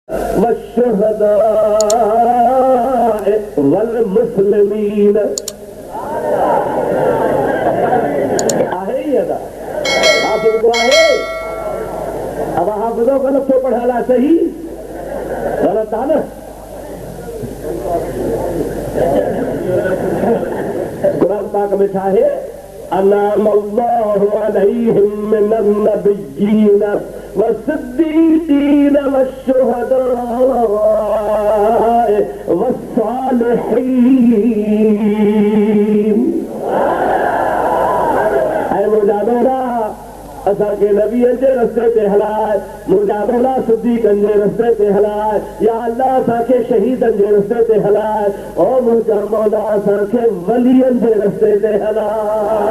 वश्शुहदाए वल मुस्लिमीन आहे ही अदा हाफिज को आहे। अब हाफिजों का लफ्ज़ पढ़ाला सही गलत था ना। कुरान पाक में था है अनामल्लाहु अलैहिम मिनन नबिय्यीन वस्सिद्दीकीन वश्शुहदाए वस्सालिहीन। ऐ मुजाहिदों असा के नबी जे रस्ते ते हलाए, मुजाहिदों सिद्दीक जे रस्ते ते हलाए, या अल्लाह असा के शहीदन जे रस्ते ते हलाए, ओ मुजाहिदों असा के वलियन जे रस्ते ते हलाए।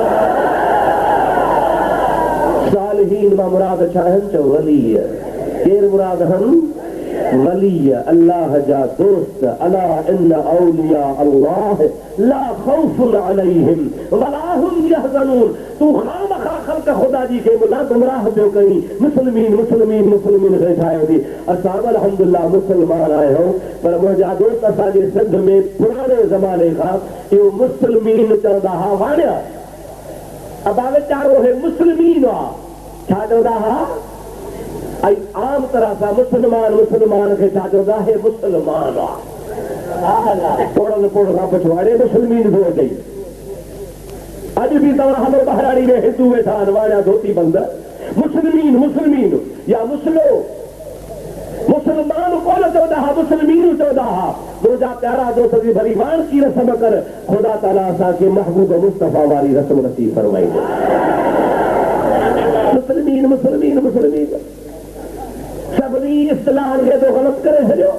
सालिहीन मा मुराद छाहन चो वली केर मुराद हम वली अल्लाह जा दोस्त। अला इन्ना औलिया अल्लाह ला खौफुन अलैहिम वला हुम यहज़नून। तू खामखा खल्क खुदा जी के मुला गुमराह पियो कई मुस्लिमीन मुस्लिमीन मुस्लिमीन खे ठाहियो थी। असां अल्हम्दुलिल्लाह मुस्लमान आहियूं पर मुंहिंजा दोस्त असांजे सिंध में पुराणे ज़माने खां इहो मुस्लिमीन चवंदा हा वाणिया अबा वीचारो हे मुस्लिमीन आहे छा चवंदा हा। आम तरह से मुसलमान मुसलमान के छा चवंदा हे मुसलमान आहे पोड़न खां पछवाड़े मुस्लिमीन थो अचई। अॼु बि तव्हां हलो बहराड़ी में हिंदू वेठा आहिनि वाणिया धोती बंद मुस्लिमीन मुस्लिमीन या मुस्लो मुसलमान कोन चवंदा हा मुस्लिमीन चवंदा हा। मुंहिंजा प्यारा दोस्त जी भली वाण की रस्म कर ख़ुदा ताला असांखे महबूब मुस्तफ़ा वारी रस्म नसीब फरमाई। मुस्लिमीन मुस्लिमीन मुस्लिमीन सभी इस्लाह खे तो गलत करे छॾियो।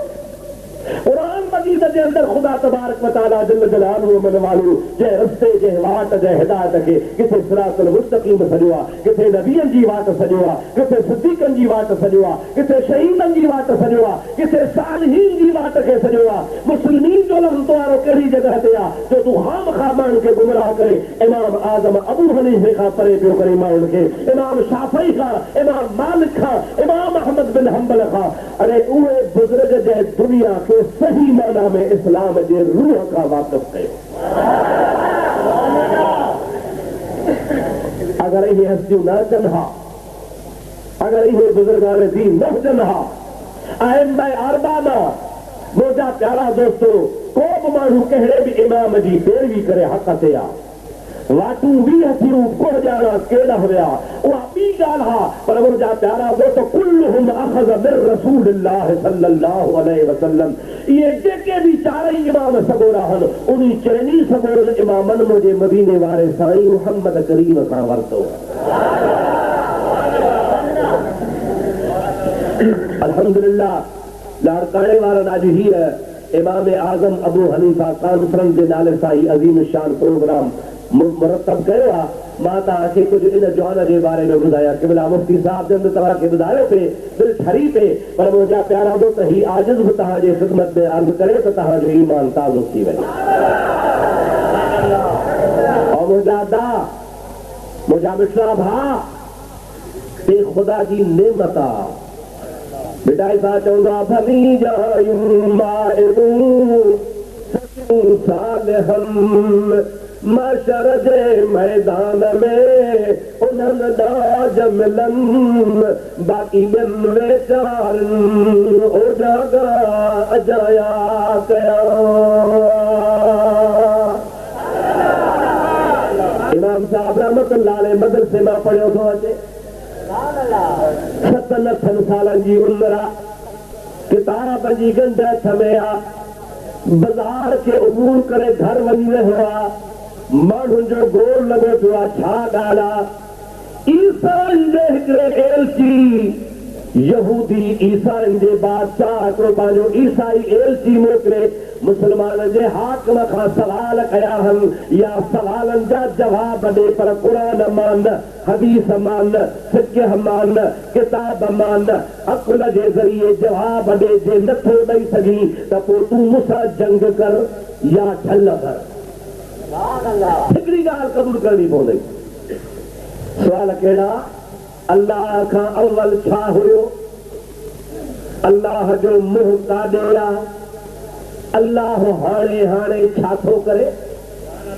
कुरान मजीद जे अंदर खुदा तबारक व तआला जल्ल जलालहू मन वालू जे रस्ते जे वाट जे हिदायत खे किथे सिरातुल मुस्तक़ीम सॼो आहे, किथे नबीअनि जी वाट सॼो आहे, किथे सिद्दीक़नि जी वाट सॼो आहे, किथे शहीदनि जी वाट सॼो आहे, किथे सालिहीन जी वाट खे सॼो आहे। मुस्लिमीन जो लफ़्ज़ वारो कहिड़ी जॻह ते आहे जो तूं खामखा माण्हुनि खे गुमराह करे इमाम आज़म अबू हनीफ़े खां परे पियो करे माण्हुनि खे, इमाम शाफ़ई खां, इमाम मालिक खां, इमाम अहमद बिन हंबल खां। अरे उहे बुज़ुर्ग जे दुनिया खे सही माना में इस्लाम जे रूह का वाक़िफ़ कयो। अगर ये हस्तियों न अचनि हा, अगर ये बुजुर्गान दीन न हुजनि हा, अइम्मा अरबा मां मुंहिंजा प्यारा दोस्तो को बि माण्हू कहिड़े बि इमाम जी पैरवी करे हक़ ते आहे। वाटू भी हथियूं को ॼाणा केॾा हुया उहा ॿी ॻाल्हि हा पर मुंहिंजा प्यारा दोस्त कुल्लुहुम अख़ज़ मिन रसूलिल्लाह सल्लल्लाहु अलैहि वसल्लम। इहे जेके बि चारई इमाम सगोरा आहिनि उन्ही चइनी सगोरनि इमामनि मुंहिंजे मदीने वारे साईं मुहम्मद करीम खां वरितो। अल्हम्दुलिल्लाह लाड़काणे वारनि अॼु हीअ इमाम आज़म अबू हनीफ़ा कॉन्फ्रेंस जे नाले सां ही अज़ीम शान प्रोग्राम मुरतब कयो आहे। मां तव्हांखे कुझु इन जवान जे बारे में ॿुधाया क़िबला मुफ्ती साहब जन तव्हांखे ॿुधायो पिए दिलि ठरी पिए पर मुंहिंजा प्यारा दोस्त ही आजिज़ बि तव्हांजे ख़िदमत में अर्ज़ु करे त तव्हांजो ईमान ताज़ो थी वञे। और मुंहिंजा दा मुंहिंजा मिठड़ा भाउ ते ख़ुदा जी नेमत आहे। बिटाई सां चवंदा भली जायूं माइरूं सालिहन मशर जे मैदान में उन्हनि ॾाज मिलनि बाक़ी ॿियनि वेचारनि उजागा अजाया कया। इमाम साहब रहमतुल्लाह अलैहि मदरसे मां पढ़ियो थो अचे 7 सालनि जी उमिरि आहे। किताब जी गंढ हथ में आहे। बाज़ार खे उबूर करे घर वञी रहियो आहे। माण्हुनि जो गोल लॻो पियो आहे छा ॻाल्हि आहे। ईसाइनि जे हिकिड़े एलची यहूदी ईसाइनि जे बादशाह हिकिड़ो पंहिंजो ईसाई एलची मोकिले मुसलमान जे हाकिम खां सवाल कया आहिनि या सवालनि जा जवाब ॾे पर क़ुरान मान हदीस मान फिक़ह मान किताब मान अक़ुल जे ज़रिए जवाब ॾे। जे नथो ॾेई सघी त पोइ तूं मूंसां जंग कर या ढल कर। हिकिड़ी ॻाल्हि क़बूल करणी पवंदी। सुवाल कहिड़ा अल्लाह खां अव्वल छा हुयो अल्लाह जो मुंह काढिया अल्लाह हाणे हाणे छा थो करे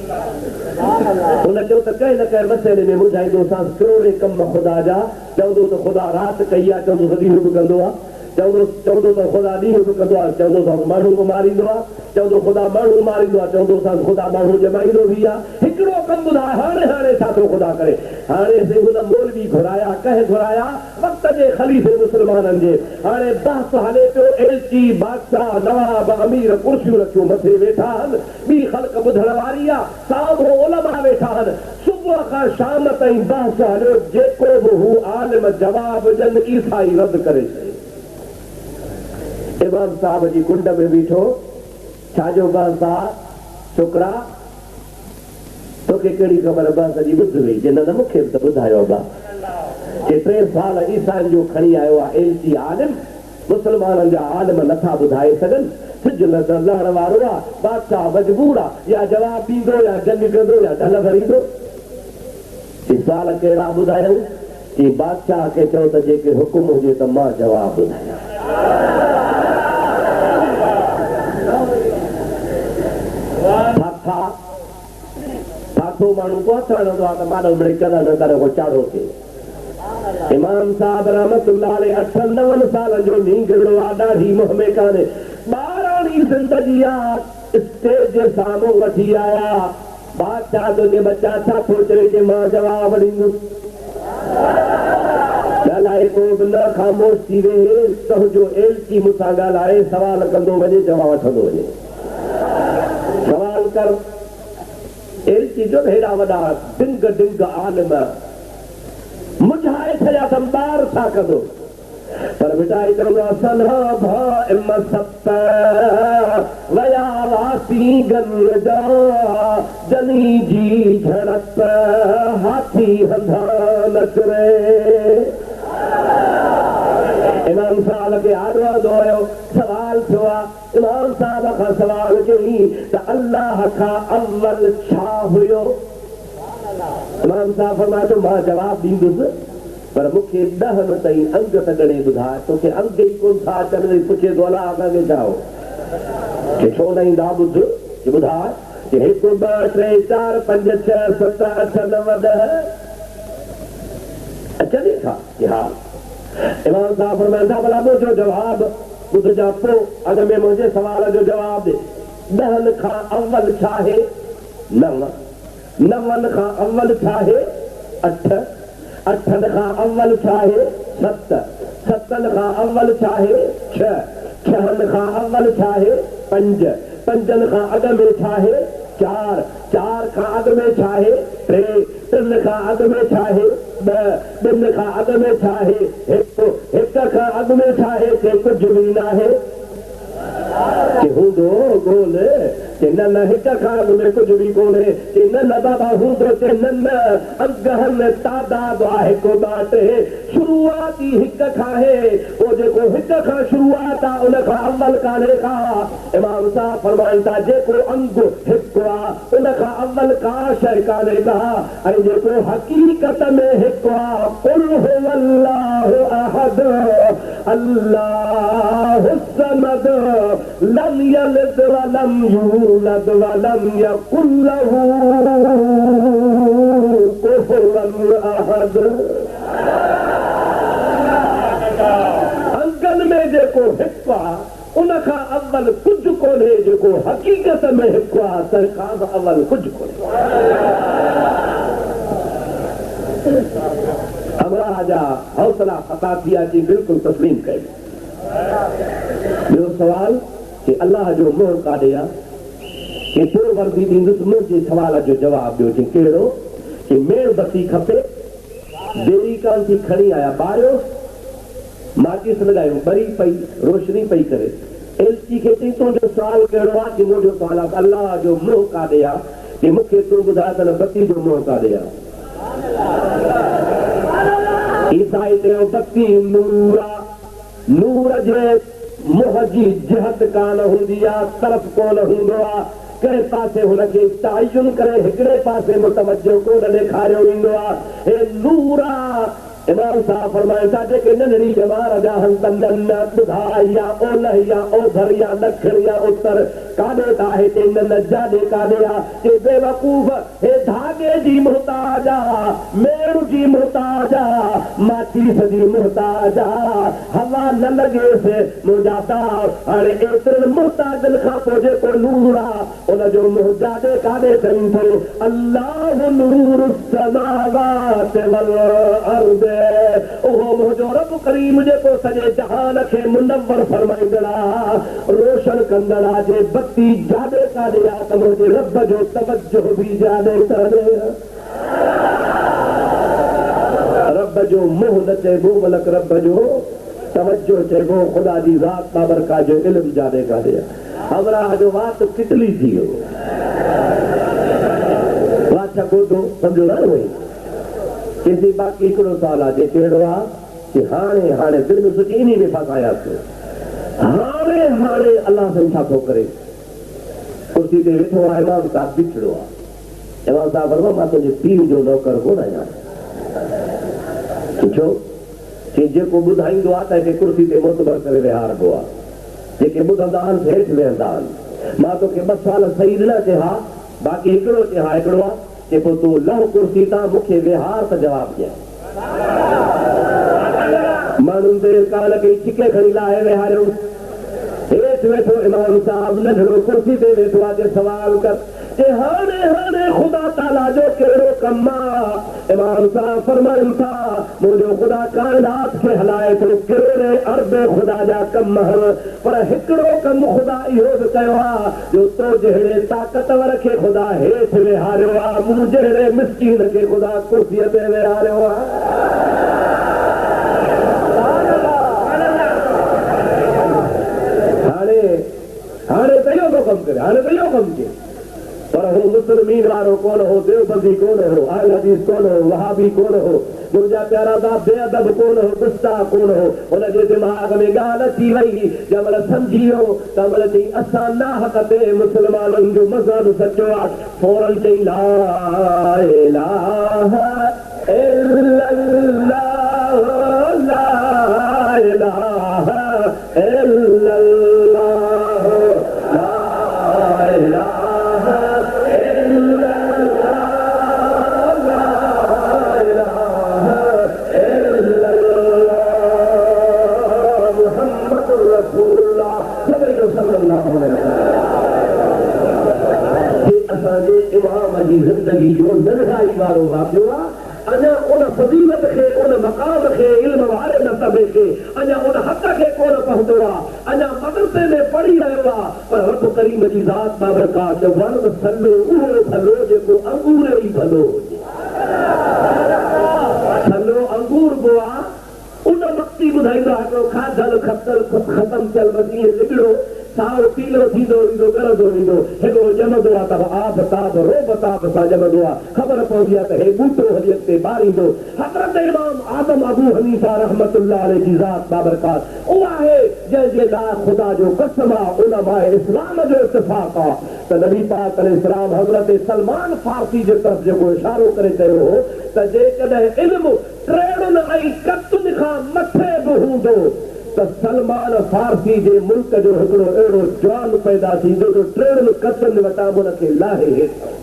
हुन चयो त कंहिं न कंहिं मसइले में ॿुधाईंदो असां करोड़े कम ख़ुदा जा चवंदो त ख़ुदा राति कई आहे चवंदो त ॾींहुं बि कंदो आहे चवंदो त ख़ुदा ॾींहुं बि कंदो आहे चवंदो त माण्हू बि मारींदो आहे चवंदो ख़ुदा माण्हू मारींदो आहे चवंदो असां ख़ुदा माण्हू ॼमाईंदो बि आहे हिकिड़ो कमु ॿुधाए हाणे हाणे छा थो ख़ुदा करे हाणे से हुन मौलवी घुराया कंहिं घुराया वक़्त जे ख़लीफ़े मुस्लमाननि जे हाणे बहस हले पियो एलची बादशाह नवाब अमीर कुर्सियूं रखियूं मथे वेठा आहिनि ॿी ख़ल्क़ ॿुधण वारी आहे साम्हूं उलमा वेठा आहिनि सुबुह खां शाम ताईं बहस हलियो जेको बि हू आलिम जवाब ॾियनि ईसाई रद्द करे छॾे इमाम साहब जी कुंड में बीठो छाजो बहस आहे छोकिरा तोखे कहिड़ी ख़बर बहस जी ॿुध हुई जिन न मूंखे बि त ॿुधायो बा के 3 साल ईसाइनि जो खणी आयो आहे एलची आलिम मुस्लमाननि जा आलिम नथा ॿुधाए सघनि सिज लहण वारो आहे बादशाह मजबूर आहे या जवाब ॾींदो या जंग कंदो या ढल भरींदो सुवाल कहिड़ा ॿुधायूं कि बादशाह खे चओ त जेके हुकुम हुजे त मां जवाब ॿुधायां फाथो माण्हू पहुचणो आहे त माण्हू मिड़ई कदर न करे को चाढ़ो थिए इमाम साहब रहमतुल्लाह अलैह 8-9 सालनि जो नींगड़ो आहे ॾाढी मुंहं में कान्हे ॿारहं ज़िंदगी आहे स्टेज जे साम्हूं वठी आया बादशाह तुंहिंजे बच्चा छा थो चए कि मां जवाब ॾींदुसि ॻाल्हाए को बि न ख़ामोश थी वेहे तुंहिंजो एलची मूंसां ॻाल्हाए सवाल कंदो वञे जवाब वठंदो वञे सवाल कर एलची जो हेॾा वॾा डिंग डिंग आलिम मुझाए छॾिया अथमि ॿार छा कंदो पर बेटा जनी जी झड़प हाथी हंधा नचरे इमाम साहब खे आदो आयो सवाल थियो आहे इमाम साहब खां सवाल कई त अल्लाह खां अव्वल छा हुयो इमाम साहब फरमायो मां जवाब ॾींदुसि पर मूंखे 10 ताईं अंग त गणे ॿुधाए तोखे अंग ई कोन था अचनि पुछे थो अलाह असांखे छा हो कि छो न ईंदा ॿुध ॿुधाए कि 1 2 3 4 5 6 7 8 9 10 अचनि था कि हा इमाम साहब फरमाईंदा भला मुंहिंजो जवाब ॿुधजा पोइ अॻ में मुंहिंजे सवाल जो जवाब ॾे 10 खां अव्वल छा आहे 9 9 खां अव्वल छा आहे 8 8 खां अव्वल छा आहे 7 7 खां अव्वल छा आहे 6 6 खां अव्वल छा आहे 5 5 खां अॻ में छा आहे 4 4 खां अॻ में छा आहे 3 3 खां अॻ में छा आहे 2 2 खां अॻ में छा आहे 1 खां अॻ में छा आहे के कुझु बि न आहे कि हूंदो गोल कि न न 1 खां अॻ में कुझु बि कोन्हे कि न न बाबा हूंदो कि न न अगहन तादाद आहे को बाटे शुरूआती 1 खां आहे वो जेको 1 खां शुरूआत आहे उन खां अव्वल कान्हे का इमाम साहब फरमाइनि था जेको अंग 1 आहे उन खां अव्वल का शइ कान्हे का ऐं जेको हक़ीक़त में 1 आहे कुल हुवल्लाहु अहद अल्लाहु समद लम यलिद वलम यूलद वलम यकुल लहू कुफुवन अहद अंगन में जेको 1 आहे उन खां अव्वल कुझु कोन्हे जेको हक़ीक़त में 1 आहे तंहिंखां बि अव्वल कुझु कोन्हे अमराह जा हौसला फतातिया जी बिल्कुलु तस्लीम कई ॿियो सवाल कि अल्लाह जो मुंहुं काढे आहे कि पोइ वर्दी ॾींदुसि मुंहिंजे सवाल जो जवाब ॾियो कि कहिड़ो कि मेणबती खपे देरी कान थी खणी आया ॿारियो माचिस लॻायो ॿरी पई रोशनी पई करे एलची खे चई तुंहिंजो सवाल कहिड़ो आहे कि मुंहिंजो सवाल आहे अल्लाह जो मुंहुं काढे आहे कि मूंखे तूं ॿुधाए त बत्ती जो मुंहुं काढे आहे ईसाई चयो बत्ती नूर आहे नूर जे मुंहं जी जिहत कान हूंदी आहे तरफ़ कोन हूंदो आहे कंहिं पासे हुनखे तायुन करे हिकिड़े पासे मुतवजो कोन ॾेखारियो वेंदो आहे हे नूर आहे इमाम साहब फरमाए था कि नंढड़ी जमार जाहन तंदन बुधा या ओलह या ओभर या दखिण या उत्तर काॾे त आहे ते न जाॾे काॾे आ के बेवकूफ़ हे धागे जी मुहताज आ मेणु जी मुहताज आ माचीस जी मुहताज आ हवा न लॻेसि मुंहिंजा साहब हाणे एतिरनि मुहताजनि खां पोइ जेको नूर आ उनजो मुंहुं जाॾे काॾे अथई थो अल्लाह नूर समावात वल अर्द उहो मुंहिंजो रब करीम जेको सॼे जहान खे मुनव्वर फरमाईंदड़ आहे रोशन कंदड़ आहे जे बत्ती जाॾे काॾे आहे त मुंहिंजे रब जो तवजो बि जाॾे काॾे रब जो मुंहुं न चइबो बल्कि रब जो तवजो चइबो ख़ुदा जी ज़ात बाबरका जो इल्मु जाॾे काॾे आहे अमराह जो वात तितली थी वियो बादशाह गोदो सम्झो न हुई किसी बाक़ी हिकिड़ो साल आहे जेके अहिड़ो आहे कि हाणे हाणे दिलि में सोची इन में फसायासीं हाणे हाणे अलाह साईं छा थो करे कुर्सी ते वेठो आहे इमाम साहब बिछड़ो आहे इमाम साहब फरमायो मां तुंहिंजे पीउ जो नौकर कोन आहियां छो कि जेको ॿुधाईंदो आहे त हिते कुर्सी ते मोतबर करे विहारबो आहे जेके ॿुधंदा आहिनि हेठि वेहंदा आहिनि मां तोखे 2 साल सही न चया बाक़ी हिकिड़ो चया हिकिड़ो आहे कि पोइ तूं लह कुर्सी तां मूंखे विहार त जवाबु ॾिए माण्हुनि ते काल खे छिके खणी लाहे विहारियो हेठि वेठो इमाम साहब नंढड़ो कुर्सी ते वेठो आहे जे सवाल कर कि हाणे हाणे ख़ुदा ताला जो कहिड़ो कमु आहे इमाम साहब फरमाइनि था मुंहिंजो ख़ुदा काइनात खे हलाए थो कहिड़े अरबे ख़ुदा जा कम आहिनि पर हिकिड़ो कमु ख़ुदा इहो बि कयो आहे जो तो जहिड़े ताक़तवर खे ख़ुदा हेठि विहारियो आहे मूं जहिड़े मिसकीन खे ख़ुदा कुर्सीअ ते विहारियो आहे हाणे त इहो कमु करे हाणे त इहो कमु कयो पर हू मुस्लिमीन वारो कोन हो देवबंदी कोन हो अहल हदीस कोन हो वहाबी कोन हो मुंहिंजा प्यारा दा बेअदब कोन हो गुस्सा कोन हो हुनजे दिमाग़ में ॻाल्हि अची वई जंहिंमहिल सम्झी वियो तंहिंमहिल चई असां नाहक ते मुस्लमाननि जो मज़हब सचो आहे फौरन चई ला इलाहा इल्लल्लाह ला इलाहा इल्लल्लाह ला इलाहा असांजे इमाम जी ज़िंदगी जो नंढाई वारो वाक़ियो आहे अञा उन फज़ीलत खे उन मक़ाम खे इल्म वारे नसबे खे अञा उन हक़ खे कोन पहुतो आहे अञा मदरसे में पढ़ी रहियो आहे पर रब करीम जी ज़ात बाबरकात वरद सलो उहो भलो जेको अंगूर ई भलो सलो अंगूर बो आहे उन वक़्ति ॿुधाईंदो आहे हिकिड़ो खाधल ख़तम थियल वसीअ लिगड़ो साओ पीलो थींदो ईंदो गरंदो ईंदो हिकिड़ो ॼमंदो आहे त आब ताब रोब ताब सां ॼमंदो आहे ख़बर पवंदी आहे त हे ॿूटो हली अॻिते ॿारींदो हज़रत इमाम आदम अबू हनीफ़ा रहमतुल्लाह अलैहि जी ज़ात बाबरकात उहा आहे जंहिंजे लाइ ख़ुदा जो कसम आहे उलमा इस्लाम जो इत्तिफ़ाक़ आहे त नबी पाक अलैहिस्सलाम हज़रत सलमान फारसी जे तरफ़ जेको इशारो करे चयो हो त जेकॾहिं इल्मु टेड़ुनि ऐं कतुनि खां मथे बि हूंदो त सलमान फारसी जे मुल्क जो हिकिड़ो अहिड़ो जवान पैदा थींदो जो टेड़ुनि कतुनि वटां हुनखे लाहे हेठि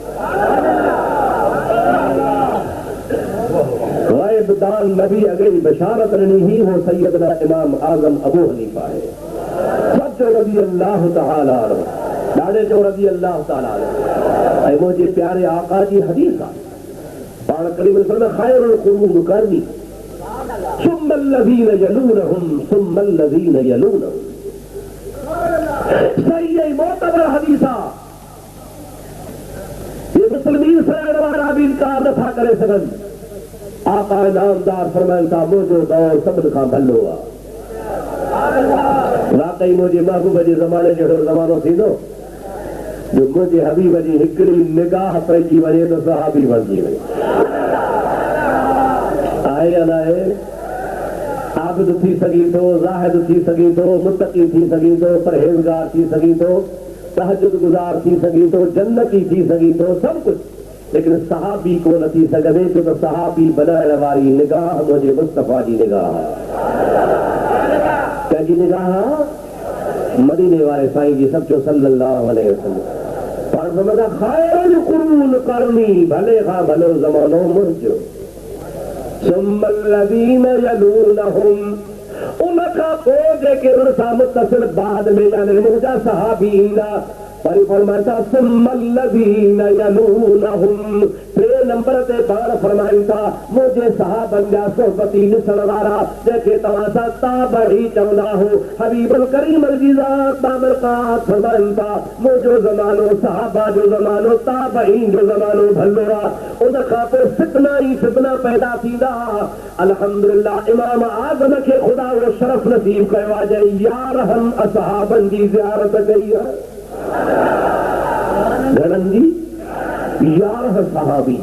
ग़ैब दान नबी अॻिली बशारत ॾिनी ही हो सैयदना इमाम आज़म अबू हनीफ़ा आहे सच रज़ी अल्लाह तआला ॾाढे जो रज़ी अल्लाह तआला ऐं मुंहिंजे प्यारे आका जी हदीस आहे पाण करीम फरमाए ख़ैरुल क़ुरून क़र्नी ثم الذين يلونهم ثم الذين يلونهم सही मोतबर हदीस आहे ये मुस्लिमीन सरण वारा बि इनकार नथा करे सघनि आका नामदार फरमाइनि था मुंहिंजो दौर सभिनि खां भलो आहे वाकई मुंहिंजे महबूब जे ज़माने जहिड़ो ज़मानो थींदो जो मुंहिंजे हबीब जी हिकिड़ी निगाह पइजी वञे त सहाबी बणिजी वञे आहे या न आहे आबिद थी सघी थो ज़ाहिद थी सघी थो मुतक़ी थी सघी थो परहेज़गार थी सघी थो तहज्जुद गुज़ार थी सघी थो जन्नती थी सघी थो सभु कुझु लेकिन सहाबी को नथी सघे छो त सहाबी बनाइण वारी निगाह मुंहिंजे मुस्तफ़ा जी निगाह कंहिंजी निगाह मदीने वारे साईं जी सभु सल्लल्लाहु अलैहि वसल्लम पर समझा ख़ैरुल क़ुरून करनी भले खां भलो ज़मानो मुंहिंजो सुम्मल लज़ीन यलूनहुम उनखां पोइ जेके उन सां मुतसिल बाद में यानी मुंहिंजा सहाबी ईंदा वरी फरमाईंदा सुम्मल लज़ीन यलूनहुम टे नंबर ते पाण फरमाईंदा मुंहिंजे सहाबनि जा सोहबती ॾिसण वारा जंहिंखे तव्हां सां ताबई चवंदा हो हबीबुल करीम जी ज़ात बाबरकात फरमाइनि था मुंहिंजो ज़मानो सहाबा जो ज़मानो ताबईन जो ज़मानो भलो आहे उन खां पोइ फितना ई फितना पैदा थींदा अल्हम्दुलिल्लाह इमाम आज़म खे ख़ुदा जो शरफ़ नसीब कयो आहे जंहिं यारहनि असहाबनि जी ज़ियारत कई आहे घणनि जी 11 सहाबी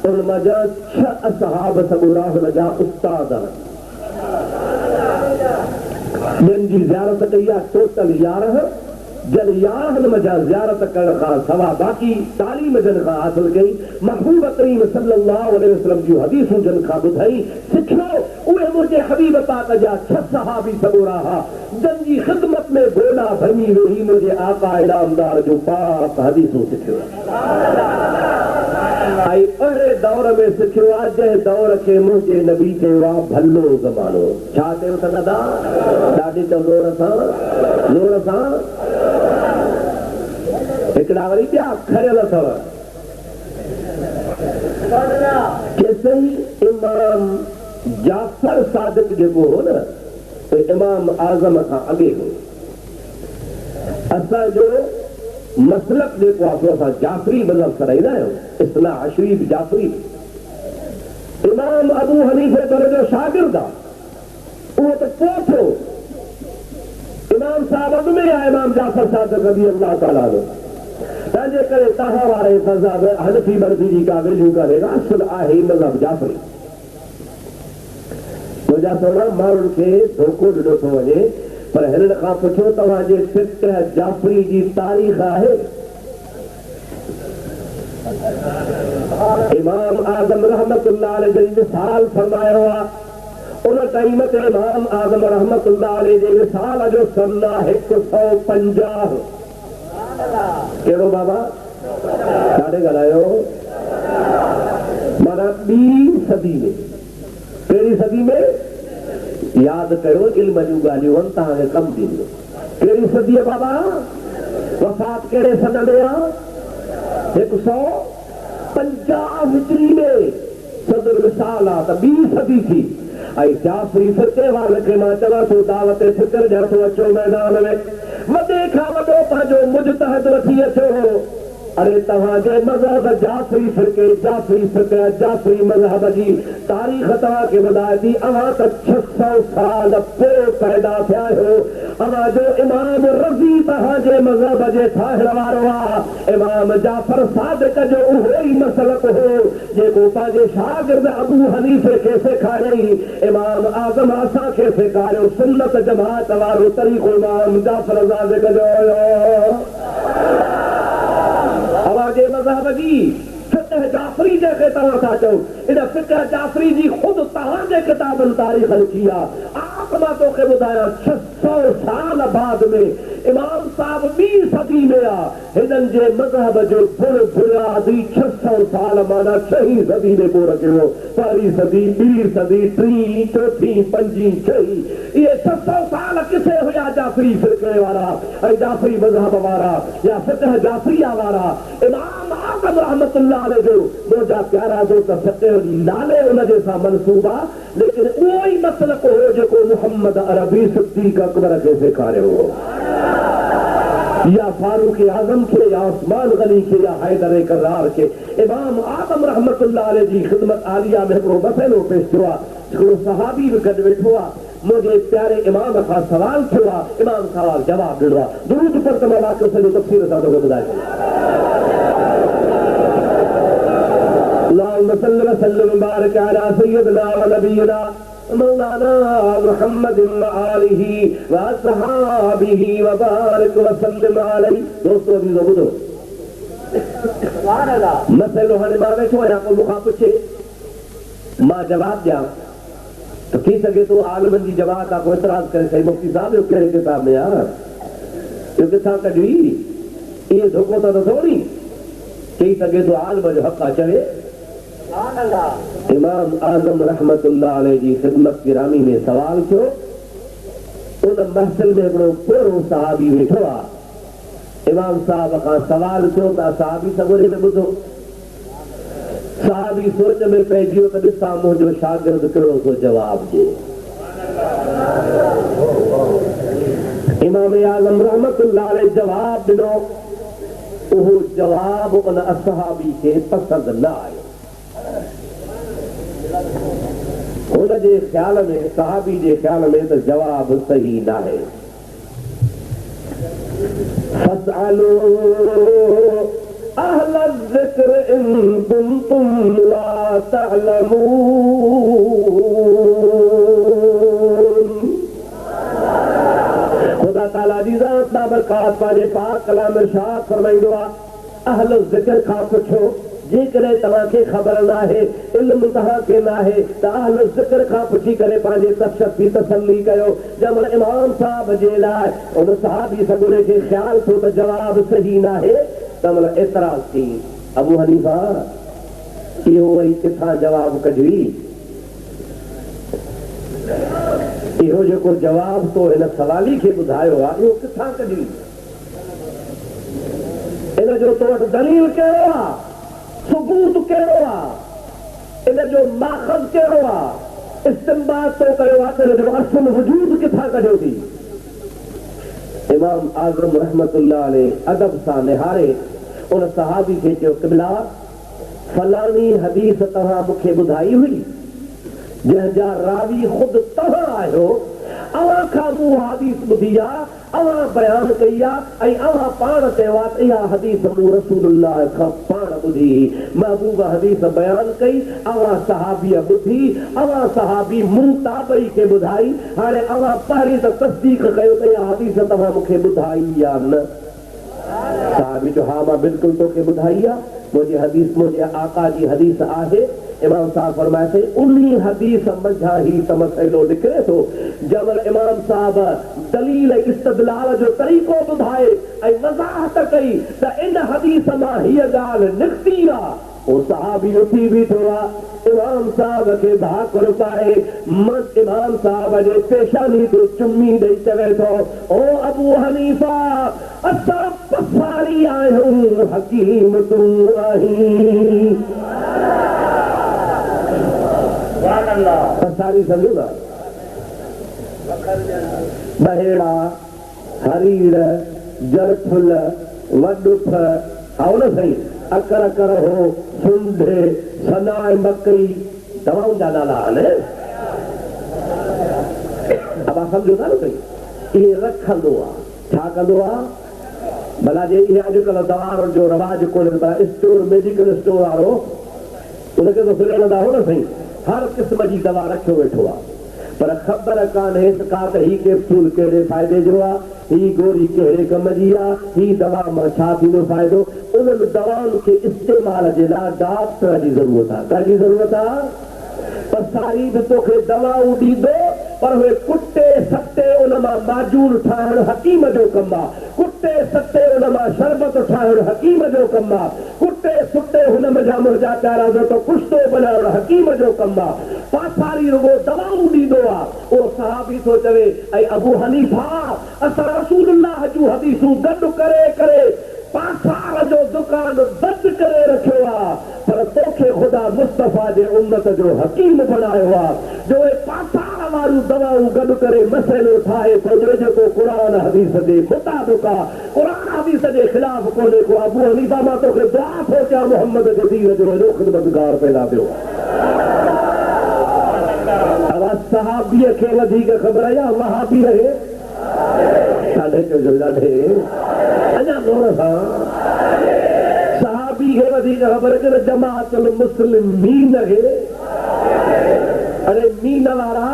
उनमां जा 6 असहाब सॻोरा हुन जा उस्ताद ॿियनि जी ज़ियारत कई आहे टोटल 11 जन 11 मज़ा ज़ियारत करण खां सवाइ बाक़ी तालीम जन खां हासिल कई महबूब करीम सल्लल्लाहु अलैहि वसल्लम जूं हदीसूं जन खां ॿुधाई सिखियो उहे मुंहिंजे हबीब पाक जा 6 सहाबी सॻोरा हुआ जन जी ख़िदमत में गोला भरमी वेही मुंहिंजे आका इनामदार जो पाक हदीसूं सिखियो ऐं अहिड़े दौर में सिखियो आहे जंहिं दौर खे मुंहिंजे नबी चयो आहे भलो ज़मानो छा चयो त दादा ॾाढी त ज़ोर सां हिकिड़ा वरी ॿिया खरियल अथव केसई इमाम जाफ़र सादिक जेको हो न इमाम आज़म खां अॻे हो असांजो मसलक जेको आहे सो असां जाफ़री मज़हब कराईंदा आहियूं इस्ना अशरीफ जाफ़री इमाम अबू हनीफ़े जो शागिर्द आहे उहो त पोइ थियो इमाम साहब अॻु में आहे इमाम जाफ़र सादिक रज़ी अल्लाह ताला जो तंहिंजे करे तव्हां वारे मज़हब हनफी मर्ज़ी जी का वैल्यू करे असुल आहे मज़हब जाफ़री मुंहिंजा सोना माण्हुनि खे धोखो ॾिनो थो वञे पर हिननि खां पुछो तव्हांजे फ़िक़्ह जाफ़री जी तारीख़ आहे इमाम आज़म रहमतुल्लाह अलैहि जी मिसाल फरमायो आहे उन टाइम ते इमाम आज़म रहमतुल्लाह अलैहि जे मिसाल जो सन आहे 150 कहिड़ो बाबा ॾाढे ॻाल्हायो माना 2 सदी में कहिड़ी सदी में यादि कयो इल्म जूं ॻाल्हियूं आहिनि तव्हांखे कमु ॾींदो कहिड़ी सदी आहे बाबा वफ़ात कहिड़े सन में आहे 150 हिजरी में सदर मिसाल आहे त 2 सदी थी ऐं जाफ़री फिक़्ह वारनि खे मां चवां थो दावत फिक्र ॾियण थो अचो मैदान में वॾे खां वॾो पंहिंजो मुजतहिद वठी अचो अरे तव्हांजे मज़हब जाफ़री मज़हब जी तारीख़ तव्हांखे ॿुधाए थी अव्हां त 600 साल पोइ पैदा थिया आहियो अव्हांजो इमाम रज़ी तव्हांजे मज़हब जे ठाहिण वारो आहे इमाम जाफ़र सादिक जो उहो ई मसलक हो जेको पंहिंजे शागिर्द अबू हनीफ़े खे सेखारियई इमाम आज़म असांखे सेखारियो सुन्नत जमात वारो तरीक़ो इमाम जाफ़र सादिक जो हुयो अवाजे मज़हब जी फिक़्ह जाफ़री जंहिंखे तव्हां था चओ इन फिक़्ह जाफ़री जी ख़ुदि तव्हांजे किताबनि तारीख़ लिखी आहे आप मां तोखे ॿुधायां 600 साल बाद में इमाम साहब 2 सदी में आहे हिननि जे मज़हब जो बुनियादी 600 साल माना 6 सदी में पोइ रखियो 1 सदी 2 सदी 3 4 5 6 इहे 600 साल किथे हुया जाफ़री फिक़्ह वारा ऐं जाफ़री मज़हब वारा या फिक़्ह जाफ़रिया वारा इमाम आज़म रहमतुल्लाह अलैहि जो मुंहिंजा प्यारा दोस्त फिक़्ह जी नाले उनजे सां मनसूब आहे लेकिन उहो ई मसलक हो जेको मुहम्मद अरबी सिद्दीक़ अकबर खे सेखारियो हो या फारूक आज़म के या उस्मान गनी के या हैदर करार के इमाम आज़म रहमतुल्लाह अलैहि जी ख़िदमत आलिया में हिकिड़ो मसइलो पेश थियो आहे हिकिड़ो सहाबी बि गॾु वेठो आहे मुंहिंजे प्यारे इमाम खां सवाल थियो आहे इमाम सवाल जवाब ॾिनो आहे दुरूद पर त मां वाक़ियो सॼो तफ़सील सां तोखे ॿुधाए अल्लाहुम्मा सल्लि व सल्लिम बारिक अला सय्यिदिना व नबियिना मौलाना मुहम्मद व आलिहि व असहाबिहि व बारिक व सल्लिम अलैहि दोस्तों अभी ॿुधो मसइलो हाणे मां वेठो आहियां, को मूंखां पुछे मां जवाब ॾियां तो थी सके तो आलमनि जी जवाब का को एतराज़ करे सही मुफ्ती साहब इहो कहिड़े किताब में आहे, इहो किथां कढी, इहो धोखो त नथो नी, चई सघे तो आलम जो हक़ आहे चवे। इमाम आज़म रहमतुल्लाह अलैहि जी ख़िदमत गिरामी में सवाल थियो, उन महफ़िल में हिकिड़ो पोरो सहाबी वेठो आहे, इमाम साहब खां सवाल थियो त सहाबी सगोरे में ॿुधो, सहाबी सोच में पइजी वियो त ॾिसां मुंहिंजो शागिर्द कहिड़ो सो जवाब ॾिए। इमाम आज़म रहमतुल्लाह अलैहि जवाब ॾिनो, उहो जवाब उन असहाबी खे पसंदि न आयो। हुनजे ख़्याल में, सहाबी जे ख़्याल में त जवाब सही न आहे। फसअलू अहल ज़िक्र इन कुंतुम ला तअलमून। खुदा ताला जी ज़ात बाबरकात पंहिंजे पाक कलाम इरशाद फरमाईंदो आहे, अहल ज़िक्र खां पुछो, जेकॾहिं तव्हांखे ख़बर न आहे, इल्मु तव्हांखे न आहे त अहल ज़िक्र खां पुछी करे पंहिंजे तफ़सील जी तसल्ली कयो। जंहिंमहिल इमाम साहब जे लाइ उन सहाबी सगुरे खे ख़्याल थियो त जवाब सही न आहे, तंहिंमहिल एतिराज़ थी, अबू हनीफ़ा इहो वरी किथां जवाब कढी, इहो जेको जवाब तो हिन सवाली खे ॿुधायो आहे इहो किथां कढी, इन जो तो वटि दलील कहिड़ो आहे, सबूत कहिड़ो आहे, इन जो माख़ज़ कहिड़ो आहे, इस्तिंबात तो कयो आहे, इन जो असुल वजूद किथां कढियो थी। इमाम आज़म रहमतुल्लाह अलैहि अदब सां निहारे उन सहाबी खे चयो, क़िबला फलानी हदीस तव्हां मूंखे ॿुधाई हुई, जंहिंजा रावी ख़ुदि तव्हां आहियो, अव्हां खां मूं हदीस ॿुधी आहे, अव्हां बयान कई आहे, ऐं अव्हां पाण चयो आहे त इहा हदीस मूं रसूलुल्लाह खां पाण ॿुधी, महबूब हदीस बयान कई, अव्हां सहाबीअ ॿुधी, अव्हां सहाबी मूं ताबई खे ॿुधाई, हाणे अव्हां पहिरीं त तस्दीक कयो त इहा हदीस तव्हां मूंखे ॿुधाई या न। सहाबी जो हा मां बिल्कुलु तोखे ॿुधाई आहे, मुंहिंजी हदीस मुंहिंजे आका जी हदीस आहे। इमाम साहब फरमाए थी, उन्ही हदीस मंझां ही त मसइलो निकिरे थो। जंहिंमहिल इमाम साहब दलील इस्तदलाल जो तरीक़ो ॿुधाए ऐं वज़ाहत कई त इन हदीस मां हीअ ॻाल्हि निकिती आहे, उहो सहाबी उथी बीठो आहे, इमाम साहब खे भाकुर पाए इमाम साहब जे पेशानी ते चुम्मी ॾेई चवे थो, ओ अबू हनीफ़ा असां पसारी आहियूं, हकीम तूं आहीं। पसारी सम्झो था, बहेड़ा हरीर जरफुल वॾुफ आओ न सही, अकर अकर हो सुंढ सनाए बकरी दवाउनि जा नाला आहिनि, अब सम्झो था न सही, इहे रखंदो आहे, छा कंदो आहे भला जे इहे अॼुकल्ह दवा जो रवाज कोन्हे, स्टोर मेडिकल स्टोर वारो उनखे त सुञाणंदा हो न सही, हर क़िस्म जी दवा रखियो वेठो आहे, पर ख़बर कान्हे का त ही कैप्सूल कहिड़े फ़ाइदे जो आहे, ही गोरी कहिड़े कम जी आहे, ही दवा मां छा थींदो फ़ाइदो। उन्हनि दवाउनि खे इस्तेमाल जे लाइ डॉक्टर जी ज़रूरत आहे, छाजी ज़रूरत आहे, पसारी बि तोखे दवाऊं ॾींदो, पर उहे कुटे सटे उन मां माजून ठाहिण हकीम जो कमु आहे, कुटे सटे उन मां शरबत ठाहिण हकीम जो कमु आहे, कुटे सुटे हुन जा मुंहिंजा प्यारा जो त कुश्तो बनाइण हकीम जो कमु आहे, पासारी रुगो दवाऊं ॾींदो आहे। उहो सहाबी थो चवे, ऐं अबू हनीफ़ा असां रसूलुल्लाह जूं हदीसूं गॾु करे करे पासार जो दुकान बंदि करे रखियो आहे, पर तोखे ख़ुदा मुस्तफ़ा जे उम्मत जो हकीम बणायो आहे, जो पासार वारियूं दवाऊं गॾु करे मसइलो ठाहे थो, जो जेको क़ुरान हदीस जे मुताबिक़ आहे, क़ुरान हदीस जे ख़िलाफ़ कोन्हे को। अबू हनीफ़ा मां तोखे दुआ थो कयां, मोहम्मद जे दीन जो हेॾो ख़िदमतगार पैदा थियो। सहाबीअ खे वधीक ख़बर आहे या वहाबी आहे, ॾाढे चइजो ॾाढे अञा गौर सां, सहाबी खे वधीक ख़बर आहे कि जमाअतुल मुस्लिमीन खे, अरे मीन वारा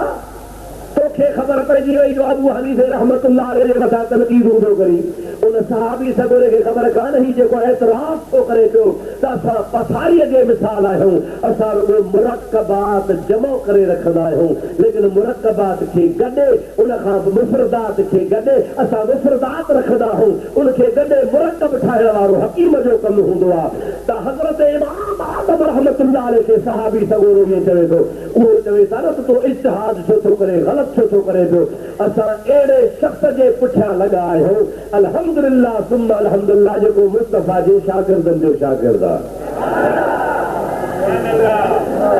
खे खबर पइजी वई जो अबू हनीफे रहमतुल्लाह अलैहि जे मथां तनकीद हूंदो करी उन सहाबी सगोरे खे खबर कान ही जेको एतराफ़ थो करे पियो त असां पथारीअ जे मिसाल आहियूं असां रुॻो मुरकबात जमो करे रखंदा आहियूं लेकिन मुरकबात खे गॾे उन खां मुफ़रदात खे गॾे असां मुफ़रदात रखंदा आहियूं उनखे गॾे मुरकब ठाहिण वारो हकीम जो कमु हूंदो आहे त हज़रत इमाम आदम रहमतुल्लाह अलैहि खे सहाबी सगोरो ईअं चवे थो उहो चवे था न त तूं इज्तिहाद छो थो करे ग़लति छो थो करे पियो असां अहिड़े शख़्स जे पुठियां लॻा आहियूं अल्हम्दुलिल्लाह सुम्मा अल्हम्दुलिल्लाह जेको मुस्तफ़ा जे शागिर्दनि जो शागिर्द आहे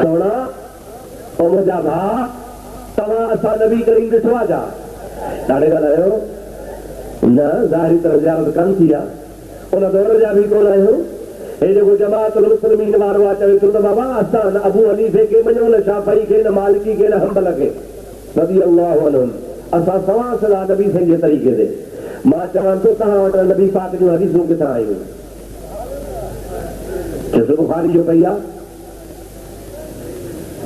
सोना ओ मुंहिंजा भाउ तव्हां असां नबी करीम ॾिठो आहे छा ॾाढे ॻाल्हायो न ज़ाहिरी तरह ज़ियारत कान थी आहे उन दौर जा बि कोन आहियूं हे जेको जमाअतुल मुस्लिमीन वारो आहे चवे थो त बाबा असां न अबू हनीफे खे मञूं न शाफ़ई खे न मालिकी खे न हंबल खे रज़ी अल्लाहु अन्हुम असां सवा सदा नबी साईं जे तरीक़े ते मां चवां थो तव्हां वटि नबी पाक जूं हदीसूं किथां आयूं जैसे बुखारी जो पई आहे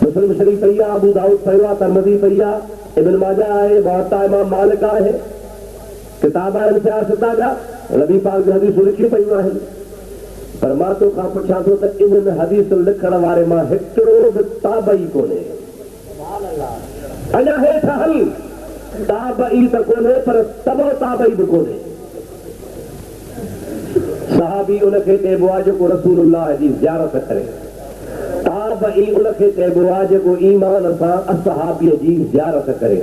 मुस्लिम शरीफ़ पई आहे अबू दाऊद पयो आहे तिरमिज़ी पई आहे इब्न माजा आहे मुअत्ता इमाम मालिक आहे किताब आहिनि सियासत जा नबी पाक जूं हदीसूं लिखियूं पयूं आहिनि पर मां तोखां पुछां थो त इन्हनि हदीस लिखण वारे मां हिकिड़ो बि ताबई कोन्हे अञा हेठि हल ताबई त कोन्हे पर तबो ताबई बि कोन्हे सहाबी उनखे चइबो आहे जेको रसूलुल्लाह जी ज़ियारत करे ताबई उनखे चइबो आहे जेको ईमान सां असहाबीअ जी ज़ियारत करे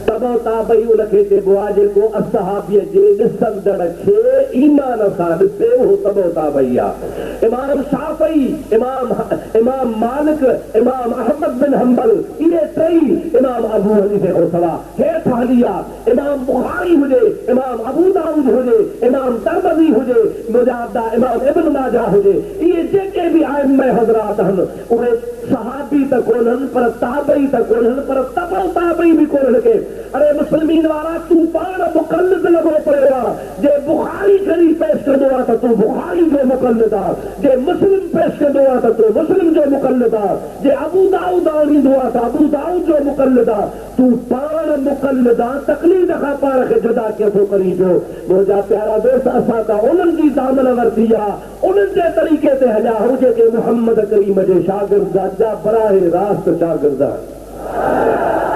तबो ताबई उनखे चइबो आहे जेको असहाबीअ जे ॾिसंदड़ खे ईमान सां ॾिसे उहो तबो ताबई आहे इमाम शाफ़ई इमाम मालिक इमाम अहमद बिन हंबल इहे टई इमाम अबू हनीफे खां सवा हेठि हली आहे इमाम बुखारी हुजे इमाम अबू दाऊद हुजे इमाम तिरमिज़ी हुजे मुजाहिदा इमाम इब्न माजा हुजे इहे जेके बि आइम्मा हज़रात आहिनि उहे सहाबी त कोन्हनि पर ताबई त कोन्हनि पर तबो ताबई बि कोन्हनि के अरे मुस्लिमीन वारा तूं पाण मुक़ल्लिद लॻो पियो आहे जे बुखारी शरीफ़ पेश कंदो आहे त तूं बुखारी जो मुक़ल्लिद आहे जे मुस्लिम पेश कंदो आहे त तूं मुस्लिम जो मुक़ल्लिद आहे जे अबू दाऊद आणींदो आहे त अबू दाऊद जो मुक़ल्लिद आहे तूं पाण मुक़ल्लिद आहे तक़लीद खां पाण खे जुदा कीअं थो करी पियो मुंहिंजा प्यारा दोस्त असां त उन्हनि जी दामन वरिती आहे उन्हनि जे तरीक़े ते हलिया हू जेके मुहम्मद करीम जे शागिर्द जा बराह रास्त शागिर्द आहिनि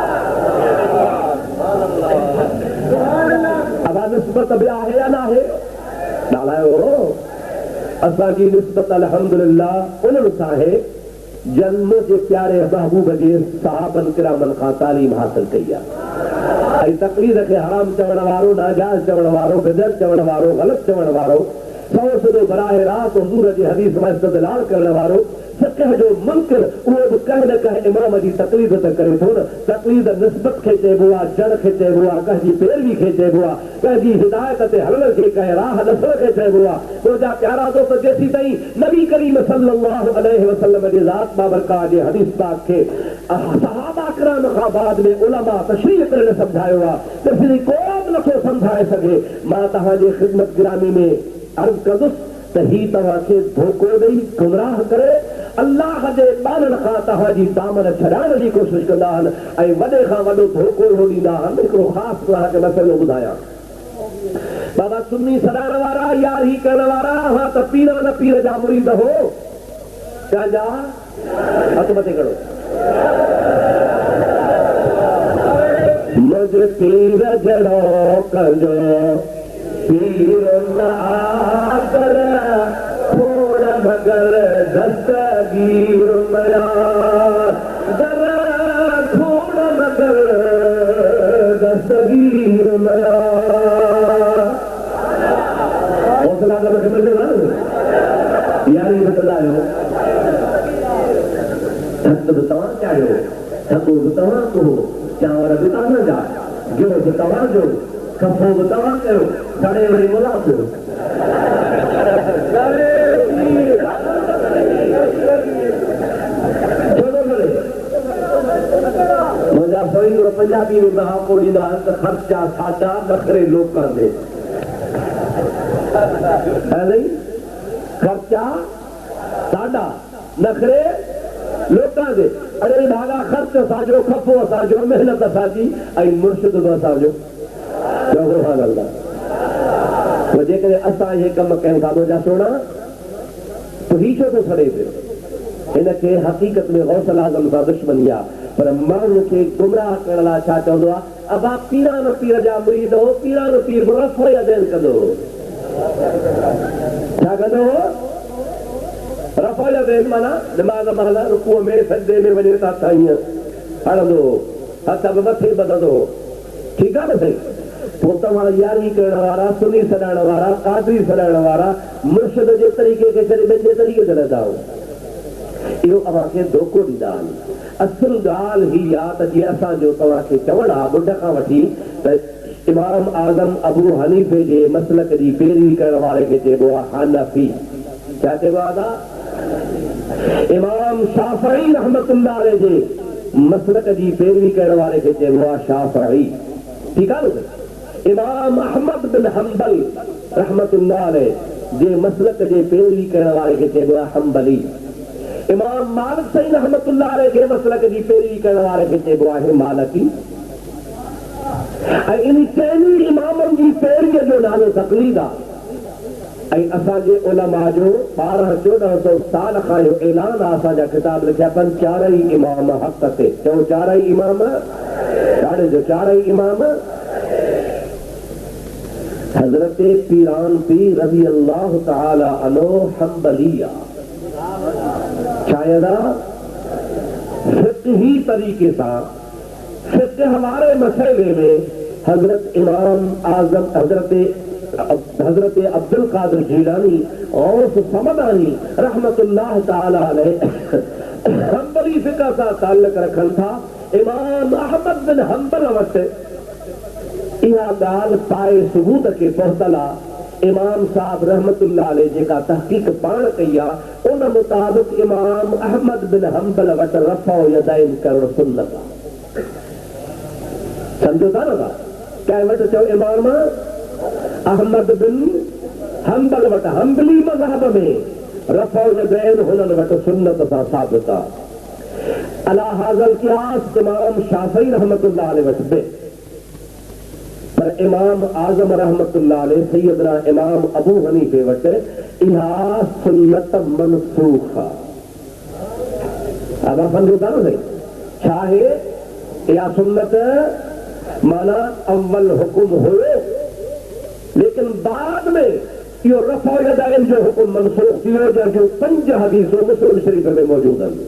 निस्बत बि आहे या न आहे ॻाल्हायो असांजी निस्बत अल्हम्दुलिल्लाह उन्हनि सां आहे जन्म जे प्यारे महबूब जे सहाबन किरामन खां तालीम हासिल कई आहे ऐं तक़लीद खे हराम चवण वारो नाजाइज़ चवण वारो बिदअत चवण वारो ग़लति चवण वारो सौ सदो बराह रात हुज़ूर जी हदीस मां इस्तदलाल करण वारो फिक़ह जो मुनकिर उहो बि कंहिं न कंहिं इमाम जी तक़लीद त करे थो न तक़लीद निस्बत खे चइबो आहे जड़ खे चइबो आहे कंहिंजी पैरवी खे चइबो आहे कंहिंजी हिदायत ते हलण खे कंहिं राह ॾसण खे चइबो आहे मुंहिंजा प्यारा दोस्त जेसीं ताईं नबी करीम सल्लल्लाहु अलैहि वसल्लम जे ज़ात बाबरकात जे हदीस पाक खे सहाबा किराम खां बाद में उलमा तशरीह करे न सम्झायो आहे त सिधी को बि नथो सम्झाए सघे मां तव्हांजे ख़िदमत गिरामी में अर्ज़ कंदुसि त ही तव्हांखे धोखो ॾेई गुमराह करे अल्लाह जे ॿारनि खां तव्हांजी दामन छॾाइण जी कोशिशि कंदा आहिनि ऐं वॾे खां वॾो धोखो ॾींदा आहिनि हिकिड़ो ख़ासि तव्हांखे मसइलो ॿुधायां बाबा सुन्नी सॾाइण वारा यार ही करण वारा हा त पीर न पीर जा मुरीद हो पंहिंजा हथ मथे करो मुंहिंजे पीर जहिड़ो कजो पीर कर खोड़ मगर दस्तगीर मया दर खोड़ मगर दस्तगीर मया हौसला कर समझ ना यार ये बतायो थक बतावा क्या हो थको बतावा को चावल बताना जा जो बतावा जो कफो बतावा करो साढ़े बड़े बोला करो पंजाबी में महापो ॾींदा आहिनि त ख़र्चा सादा नखरे लोकां दे ख़र्चा सादा नखरे लोकां दे अड़े भागा खर्च असांजो खपो असांजो मेहनत असांजी ऐं मुर्शिद बि असांजो सुभान अल्लाह पोइ जेकॾहिं असां इहे कम कयूं था मुंहिंजा सोना तो ही छो थो सड़े पियो हिनखे हक़ीक़त में गौसल आज़म सां दुश्मनी आहे पर माण्हुनि खे गुमराह करण लाइ छा चवंदो आहे अबा पीरान पीर जा मुरीद हो पीरान पीर रफ़ो यदैन कंदो हो छा कंदो हो रफ़ो यदैन माना निमाज़ महिल रुकूअ में सजदे में वञे था त हीअं हणंदो हो हथ बि मथे ॿधंदो हो ठीकु आहे न साईं पोइ तव्हां यारी करण वारा सुनी सॾाइण वारा कादरी सॾाइण वारा मुर्शिद जे तरीक़े खे छॾे ॿिए तरीक़े ते रहंदा हो इहो अव्हांखे धोखो ॾींदा आहिनि असुल ॻाल्हि ही आहे त जीअं असांजो तव्हांखे चवणु आहे ॿुढ खां वठी त इमाम आज़म अबू हनीफ़े जे मसलक जी पैरवी करण वारे खे चइबो आहे हनफ़ी छा चइबो आहे इमाम शाफ़ई रहमतुल्लाह अलैहि जे मसलक जी पैरवी करण वारे खे चइबो आहे शाफ़ई ठीकु आहे न इमाम अहमद बिन हंबल रहमतुल्लाह अलैहि जे मसलक जे पैरवी करण वारे खे चइबो आहे हंबली इमाम मालिक सईद रहमतुल्लाह अलैहि जे मसलक जी पैरवी करण वारे खे चइबो आहे मालिकी ऐं इन चइनी इमामनि जी पैरवीअ जो नालो तक़लीद आहे ऐं असांजे उलमा जो 1200-1400 साल खां इहो ऐलान आहे असांजा किताब लिखिया अथनि चारई इमाम हक़ ते चओ चारई इमाम ॾाढे जो चारई इमाम हज़रत पीरान पीर रज़ी अल्लाह तआला अन्हु हंबली आहे शायद फिक़ही तरीक़े सां फिक़ह वारे मसइले में हज़रत इमाम आज़म हज़रत अब्दुल कादिर जीलानी और समदानी रहमतुल्लाह तआला अलैहि हंबली फिक़ह सां ताल्लुक़ रखनि था इमाम अहमद बिन हंबल वटि इहा ॻाल्हि पाए सबूत खे पहुतल आहे इमाम साहब रहमतुल्लाह अलैहि जेका तहक़ीक़ पाण कई आहे उन मुताबिक़ इमाम अहमद बिन हंबल वटि रफ़ो यदैन करणु सुन्नत आहे सम्झो था न कंहिं वटि चओ इमाम अहमद बिन हंबल वटि हंबली मज़हब में रफ़ो यदैन हुननि वटि सुन्नत सां साबित आहे अला हाज़ल क़ियास इमाम शाफ़ई रहमतुल्लाह अलैहि वटि बि पर इमाम आज़म रहमतुल्लाह अलैहि सैयदना इमाम अबू हनीफ़े वटि इहा सुन्नत मनसूख आहे अगर सम्झो था न साईं छा आहे इहा सुन्नत माना अव्वल हुकुम हुयो लेकिन बाद में इहो रफ़ो यदैन जो हुकुम मनसूख थी वियो जंहिंजूं 5 हदीसूं मुस्लिम शरीफ़ में मौजूद आहिनि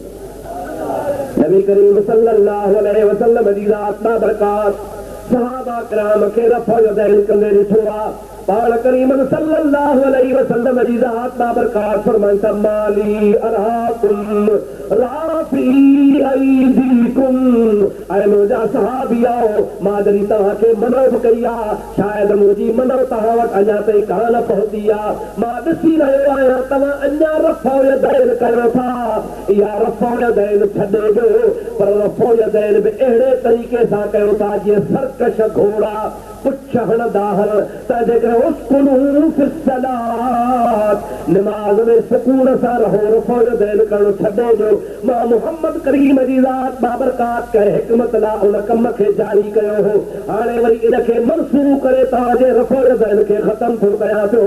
नबी करीम सल्लल्लाहु अलैहि वसल्लम जी ज़ात बाबरकात सहाबा किराम खे रफ़ो यदैन कंदे ॾिठो आहे पाण करीम सल्लल्लाहु अलैहि वसल्लम जी ज़ात बाबरकात फरमाइनि था माली अराकुम राफ़ी ऐदीकुम ऐं मुंहिंजा सहाबियाओ मां जॾहिं तव्हांखे मनो बि कई आहे शायदि मुंहिंजी मनो तव्हां वटि अञा ताईं कान पहुती आहे मां ॾिसी रहियो आहियां तव्हां अञा रफ़ो यदैन कयो था इहा रफ़ो यदैन छॾे ॾियो पर रफ़ो यदैन बि अहिड़े तरीक़े सां कयो था जीअं सरकश घोड़ा पुछ हणंदा हल त जेकर उस्कुनू फिस्सलात निमाज़ में सुकून सां रहो रफ़ो यदैन करणु छॾे ॾियो मां मुहम्मद करीम जी ज़ात बाबरकात कंहिं हिकमत लाइ उन कम खे जारी कयो हो हाणे वरी इनखे मनसूख करे तव्हांजे रफ़ो यदैन खे ख़तमु थो कयां पियो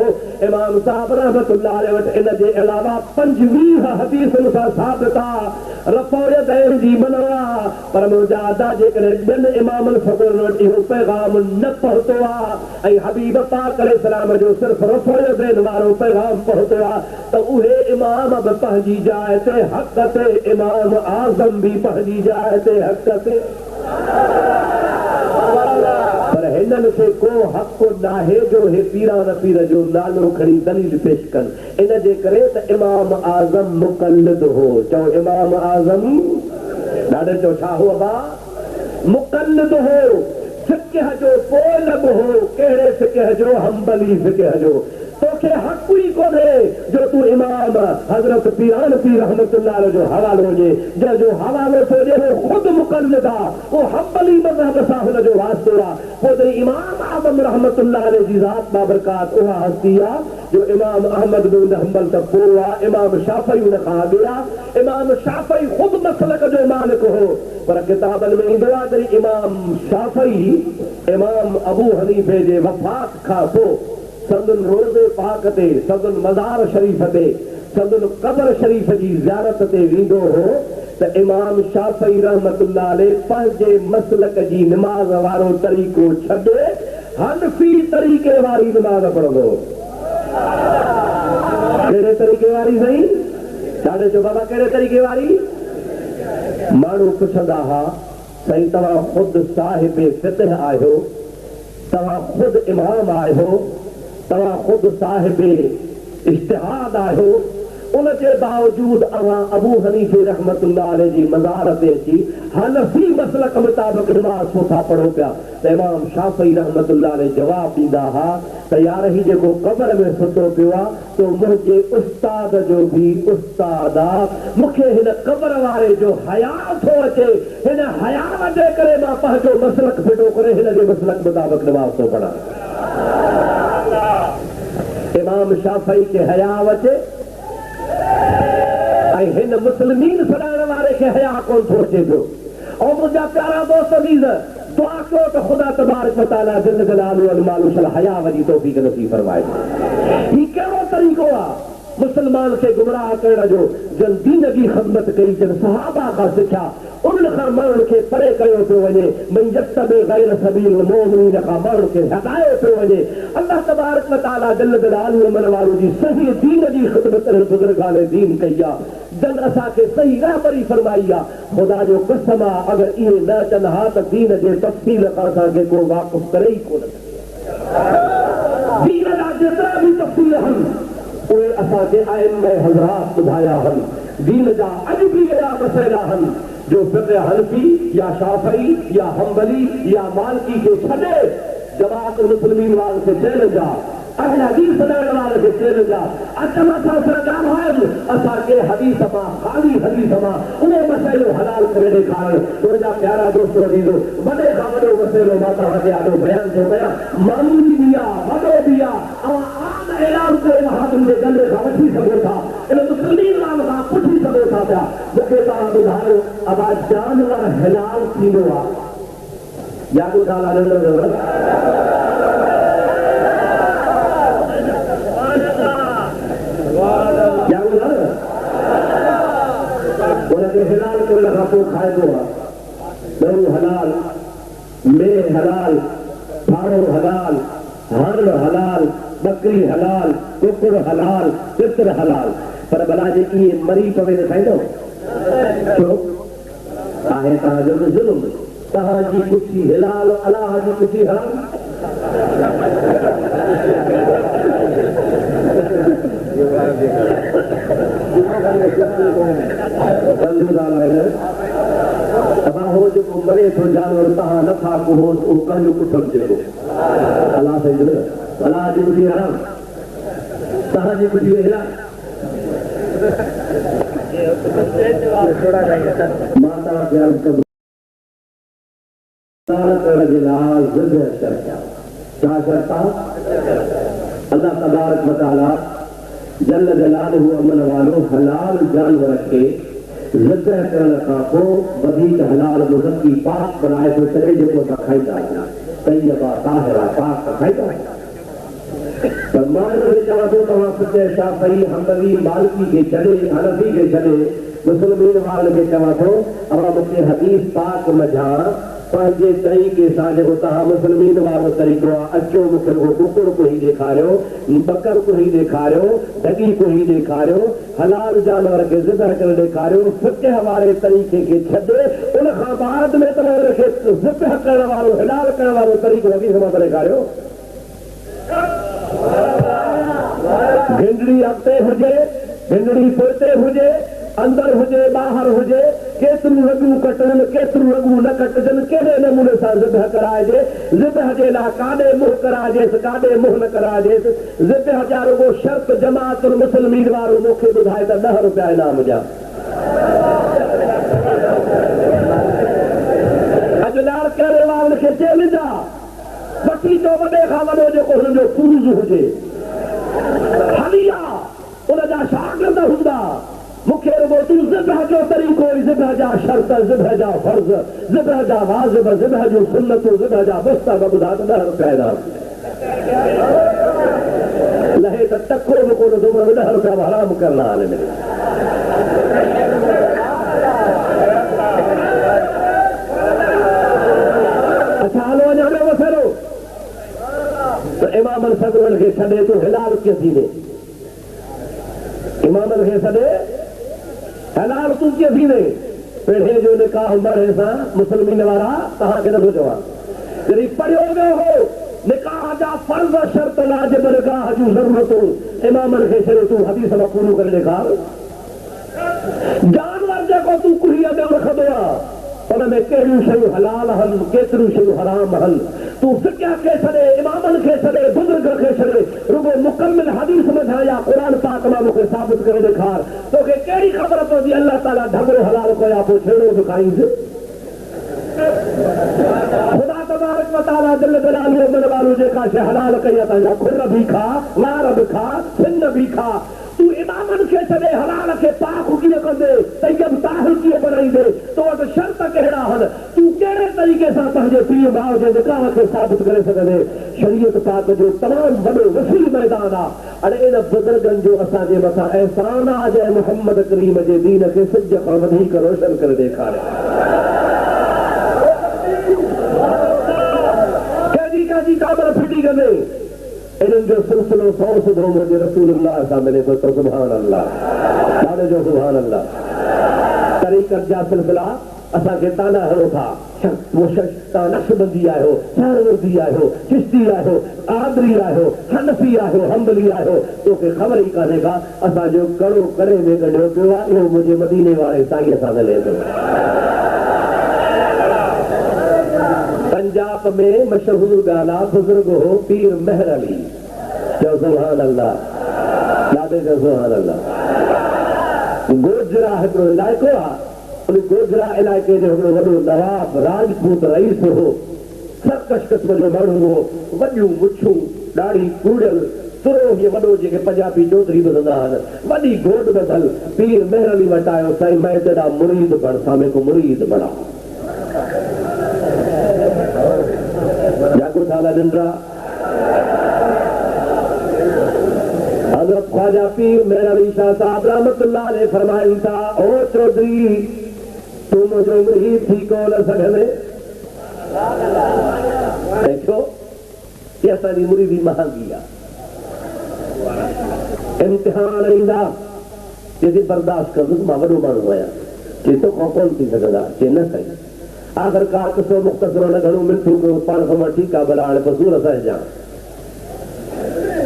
इमाम साहब रहमतुल्लाह अलैहि वटि इन जे अलावा 25 हदीसुनि सां साबित आहे रफ़ो यदैन जी मनो आहे पर मुंहिंजा अदा जेकॾहिं ॿियनि इमामनि सगुरनि वटि इहो पैगाम न पहुतो आहे ऐं हबीब पाक अलैहिस्सलाम जो सिर्फ़ रफ़ो यदैन वारो पैगाम पहुतो आहे त उहे इमाम बि पंहिंजी जाइ ते हक़ ते इमाम आज़म भी पंहिंजी जाइ ते हक़ ते पर हिननि खे को हक़ नाहे जो हे पीरान पीर जो नालो खणी दलील पेश कनि इन जे करे त इमाम आज़म मुक़ल्लिद हो चओ इमाम आज़म ॾाढे चओ छा हो अबा मुक़ल्लिद हो फिक़ह जो पोलब हो कहिड़े फिक़ह जो हंबली फिक़ह जो तो तोखे हक़ ही कोन्हे जो तू इमाम हज़रत पीरान पीर रहमतुल्लाह अलैह जो हवालो हुजे, जो हवालो सोजे वो खुद मुक़ल्लिद आ, वो हम्बली मज़हब सां हुन जो वास्तो आ। पोइ इमाम आज़म रहमतुल्लाह अलैह जी ज़ात बाबरकात उहा हस्ती आ जो इमाम अहमद बिन हंबल त पोइ आ, इमाम शाफ़ी उन खां अॻु आ। इमाम शाफ़ी खुद मसलक जो मालिक हो, पर किताबनि में ईंदो आहे त इमाम शाफ़ी इमाम अबू हनीफे जे वफ़ात खां पोइ संदन रोज़े पाक ते, संदन मज़ार शरीफ़ ते, संदन क़ब्र शरीफ़ जी ज़ियारत ते वेंदो हो त इमाम शाफ़ी रहमतुल्लाह अलैह पंहिंजे मसलक जी निमाज़ वारो तरीक़ो छॾे हनफी तरीक़े वारी निमाज़ पढ़ंदो। कहिड़े तरीक़े वारी साईं? ॾाढे चओ बाबा कहिड़े तरीक़े वारी? माण्हू पुछंदा हा साईं तव्हां ख़ुदि साहिब फ़िक़्ह आहियो, तव्हां ख़ुदि इमाम आहियो, तव्हां ख़ुदि साहिब इज्तिहाद आहियो, उन जे बावजूद अवां अबू हनीफे रहमतुल्लाह अलैह जी मज़ार ते अची हनफी मसलक मुताबिक़ नमाज़ छो था पढ़ो पिया? त इमाम शाफ़ी रहमतुल्लाह अलैह जवाब ॾींदा हा त यार ही जेको क़ब्र में सुतो पियो आहे तो मुंहिंजे उस्ताद जो बि उस्ताद आहे, मूंखे हिन क़ब्र वारे जो हया थो अचे, हिन हया जे करे मां पंहिंजो मसलक फिटो करे हिन जे मसलक मुताबिक़ नमाज़ थो पढ़ां। इमाम शाफ़ी खे हया अचे ऐं हिन मुस्लिमीन सॾाइण वारे खे हया कोन थो अचे पियो। ऐं मुंहिंजा प्यारा दोस्त अज़ीज़ दुआ कयो त ख़ुदा तबारक व तआला जल जलालुहु अल मालूम हया वजी तौफ़ीक़ नसीब फरमाए। ही कहिड़ो तरीक़ो आहे मुस्लमान खे गुमराह करण जो? जन दीन जी ख़िदमत कई, जन सहाबा खां सिखिया, उन्हनि खां माण्हुनि खे परे कयो पियो वञे। मन यत्तबि गैर सबील मोमिनीन खां माण्हुनि खे हटायो पियो वञे। अल्लाह तबारक व तआला जल जलालुहु मन वारो जी सही दीन जी ख़िदमत बुज़ुर्गान दीन कई आहे, जन असांखे सही रहबरी फरमाई आहे। ख़ुदा जो कसम आहे अगरि इहे न चवनि हा त दीन जे तफ़सील खां असांखे को वाक़ुफ़ करे ई कोन। दीन जा जेतिरा बि तफ़सील आहिनि उहे असांखे आइम्मा हज़रात ॿुधाया आहिनि। दीन जा अॼु बि अहिड़ा मसइला आहिनि जो फ़िक़्ह हनफी या शाफ़ी या हम्बली या मालिकी खे छॾे जमात मुस्लिमीन वारनि खे चैलेंज आहे, अहल हदीस सॾाइण वारनि खे चैलेंज आहे। अचनि असां सां ॻाल्हाइनि, असांखे हदीस मां ख़ाली हदीस मां उहे मसइलो हलाल करे ॾेखारणु। तुंहिंजा प्यारा दोस्त वॾींदो वॾे खां वॾो मसइलो मां तव्हांखे ॾाढो बयानु थो कयां, मामूली बि आहे वॾो बि आहे, आम ऐलान करे हाकिम जे गले खां वठी सघो था, इन मुस्लिमीन वारनि खां पुछी सघो था पिया। मूंखे तव्हां ॿुधायो अबा जानवर हलाल थींदो आहे या को ॻाल्हि उनखे हलाल करण खां पोइ खाइबो आहे? ॾही हलाल, मेह हलाल, फाड़ो हलाल, हरण हलाल, बकरी हलाल, कुकुर हलाल, चित्र हलाल, पर भला जे इहे मरी पवे न खाईंदो छो? आहे तव्हांजो बि ज़ुल्म। तव्हांजी कुछी हलाल, अलाह जी कुछी हराम। हो जेको मरे थो जानवर तव्हां नथा कुहो उहो कंहिंजो कुठल जेको अलाह साईं अलाह जी कुझु हराम, तव्हांजी कुझु हलाल। मां तव्हांखे अर्ज़ु कंदुमि करण जे लाइ ज़िद शर्त आहे। छा शर्त आहे? अल्लाह तबारक व तआला जल जलालुहु अमन वारो हलाल जानवर खे ज़िद करण खां पोइ वधीक हलाल मुज़क्की पाक बनाए थो छॾे जेको असां खाईंदा आहियूं। तैयबा ताहिरा पाक खाईंदा आहियूं। पर मां हिनखे चवां थो तव्हां फ़िक़्ह शाफ़ी हम्बली मालिकी खे छॾे हनफी खे छॾे मुस्लिमीन वारनि खे चवां थो अवां मूंखे हदीस पाक मझां पंहिंजे तरीक़े सां जेको तव्हां मुस्लिमीन वारो तरीक़ो आहे, अचो मूंखे उहो कुकुर को ई ॾेखारियो, बकर को ई ॾेखारियो, ढगी को ई ॾेखारियो, हलाल जानवर खे ज़िबह करे ॾेखारियो। फ़िक़्ह वारे तरीक़े खे छॾे उन खां बाद में तव्हां हुनखे ज़िबह करण वारो हलाल करण वारो तरीक़ो हदीस मां ॾेखारियो। भिंडड़ी अॻिते हुजे, भिंडड़ी पोइते हुजे, अंदर हुजे बाहर हुजे, केतिरियूं रॻूं कटनि केतिरियूं रॻूं न कटजनि, कहिड़े नमूने सां ज़िबह कराइजे, ज़िबह जे लाइ काॾे मुंहुं कराइजेसि काॾे मुंहुं न कराइजेसि। ज़िबह जा रुॻो शर्त जमाअतुल मुस्लिमीन वारो मूंखे ॿुधाए त 10 रुपया इनाम ॾियां। अॼु लाल कहिड़े वारनि खे चैलेंज आहे, वठी चो वॾे खां वॾो जेको हुननि जो फूज़ हुजे हली आहे, उनजा शागिर्द हूंदा। मूंखे रुॻो तूं ज़िबह जो तरीक़ो, ज़िबह जा शर्त, ज़िबह जा फर्ज़, ज़िबह जा वाजिब, ज़िबह जूं सुन्नतूं, ज़िबह जा मुस्तहब ॿुधा त 10 रुपया इनाम। लहे त टको बि कोन थो, 10 रुपया हराम करणा आहिनि। अच्छा हलो अञा ॿियो वसेरो त इमामनि सगरनि खे छॾे तूं हिलाल कीअं थींदे, इमामनि खे छॾे हलाल तूं कीअं थींदे। पेढ़े जो निकाह मरे सां मुस्लिमीन वारा तव्हांखे नथो चवां, जॾहिं पढ़ियो वियो हो निकाह जा फर्ज़ शर्त लाजिब निकाह जूं ज़रूरतूं, इमामनि खे छॾे तूं हदीस मां पूरो करे ॾेखार। जानवर जेको तूं कुड़ीअ में रखंदो आहे उन में कहिड़ियूं शयूं हलाल हल, केतिरियूं शयूं हराम हल, तूं फिक़ह खे छॾे, इमामनि खे छॾे, बुज़ुर्ग खे छॾे, रुॻो मुकमिल हदीस में या क़ुरान पाक मां मूंखे साबित करे ॾेखार। तोखे कहिड़ी ख़बर पवंदी अल्लाह ताला ढगरो हलाल कया पोइ छेड़ो बि खाईंदे। ख़ुदा तबारक व तआला दिल जलालु मनवालू जेका शइ हलाल कई आहे तुंहिंजा खुर बि खा, वार बि खा, सिन बि खा। तूं इमामनि खे छॾे हलाल खे पाक कीअं कंदे, तैयब ताहिर कीअं बनाईंदे, तो वटि शर्त कहिड़ा आहिनि, तूं कहिड़े तरीक़े सां पंहिंजे पीउ भाउ जे निकाह खे साबित करे सघंदे। शरीयत पाक जो तमामु वॾो वसील मैदान आहे। अड़े इन बुज़ुर्गनि जो असांजे मथां अहसान आहे जंहिं मुहम्मद करीम जे दीन खे सिज खां वधीक रोशन करे ॾेखारियो। कंहिंजी काबर फिटी कंदे इन्हनि जो सिलसिलो 100 सुधरो मुंहिंजे रसूलुल्लाह सां मिले थो त सुभान अल्लाह, ॾाढे जो सुभान अल्लाह। तरीक़त जा सिलसिला असांखे ताना हणो था, तव्हां नक्शबंदी आहियो, सहरवर्दी आहियो, चिश्ती आहियो, आदरी आहियो, हनफी आहियो, हंबली आहियो, तोखे ख़बर ई कान्हे का असांजो कड़ो करे में गॾियो पियो आहे। इहो मुंहिंजे मदीने वारे साईं सां मिले थो। पंजाब में मशहूर गाना बुजुर्ग हो पीर मेहर अली, चओ सुभान अल्लाह, ॾाढे जो सुभान अल्लाह। गोजरा हिकिड़ो इलाइक़ो आहे, उन गोजरा इलाइक़े जो हिकिड़ो वॾो नवाब राजपूत रईस हो, सरकश क़िस्म जो माण्हू हो, वॾियूं मुछूं, ॾाढ़ी कूड़ियल, तुरो हीअ वॾो जेके पंजाबी चौधरी ॿुधंदा आहिनि, वॾी घोट ॿधल, पीर मेहर अली वटि आयो, साईं मैं तेरा मुरीद बण, सामे को मुरीद बणा। जागो थाला निंद्रा हज़रत ख्वाजा पीर मेहर अली शाह साहब रहमतुल्लाह अलैह फरमाइनि था, ओ चौधरी तूं मुंहिंजो मुरीद थी कोन सघंदे। छो कि असांजी मुरीदी महांगी आहे, इम्तिहान ईंदा चइजे बर्दाश्त कंदुसि, मां वॾो माण्हू आहियां, चए तो खां कोन थी सघंदा, चए न साईं। आख़िरकार किसो मुख़्तसरो न घणो मिलूं कयो, पाण खां ठीकु आहे, भला हाणे फ़सूल असांजे ॼाण।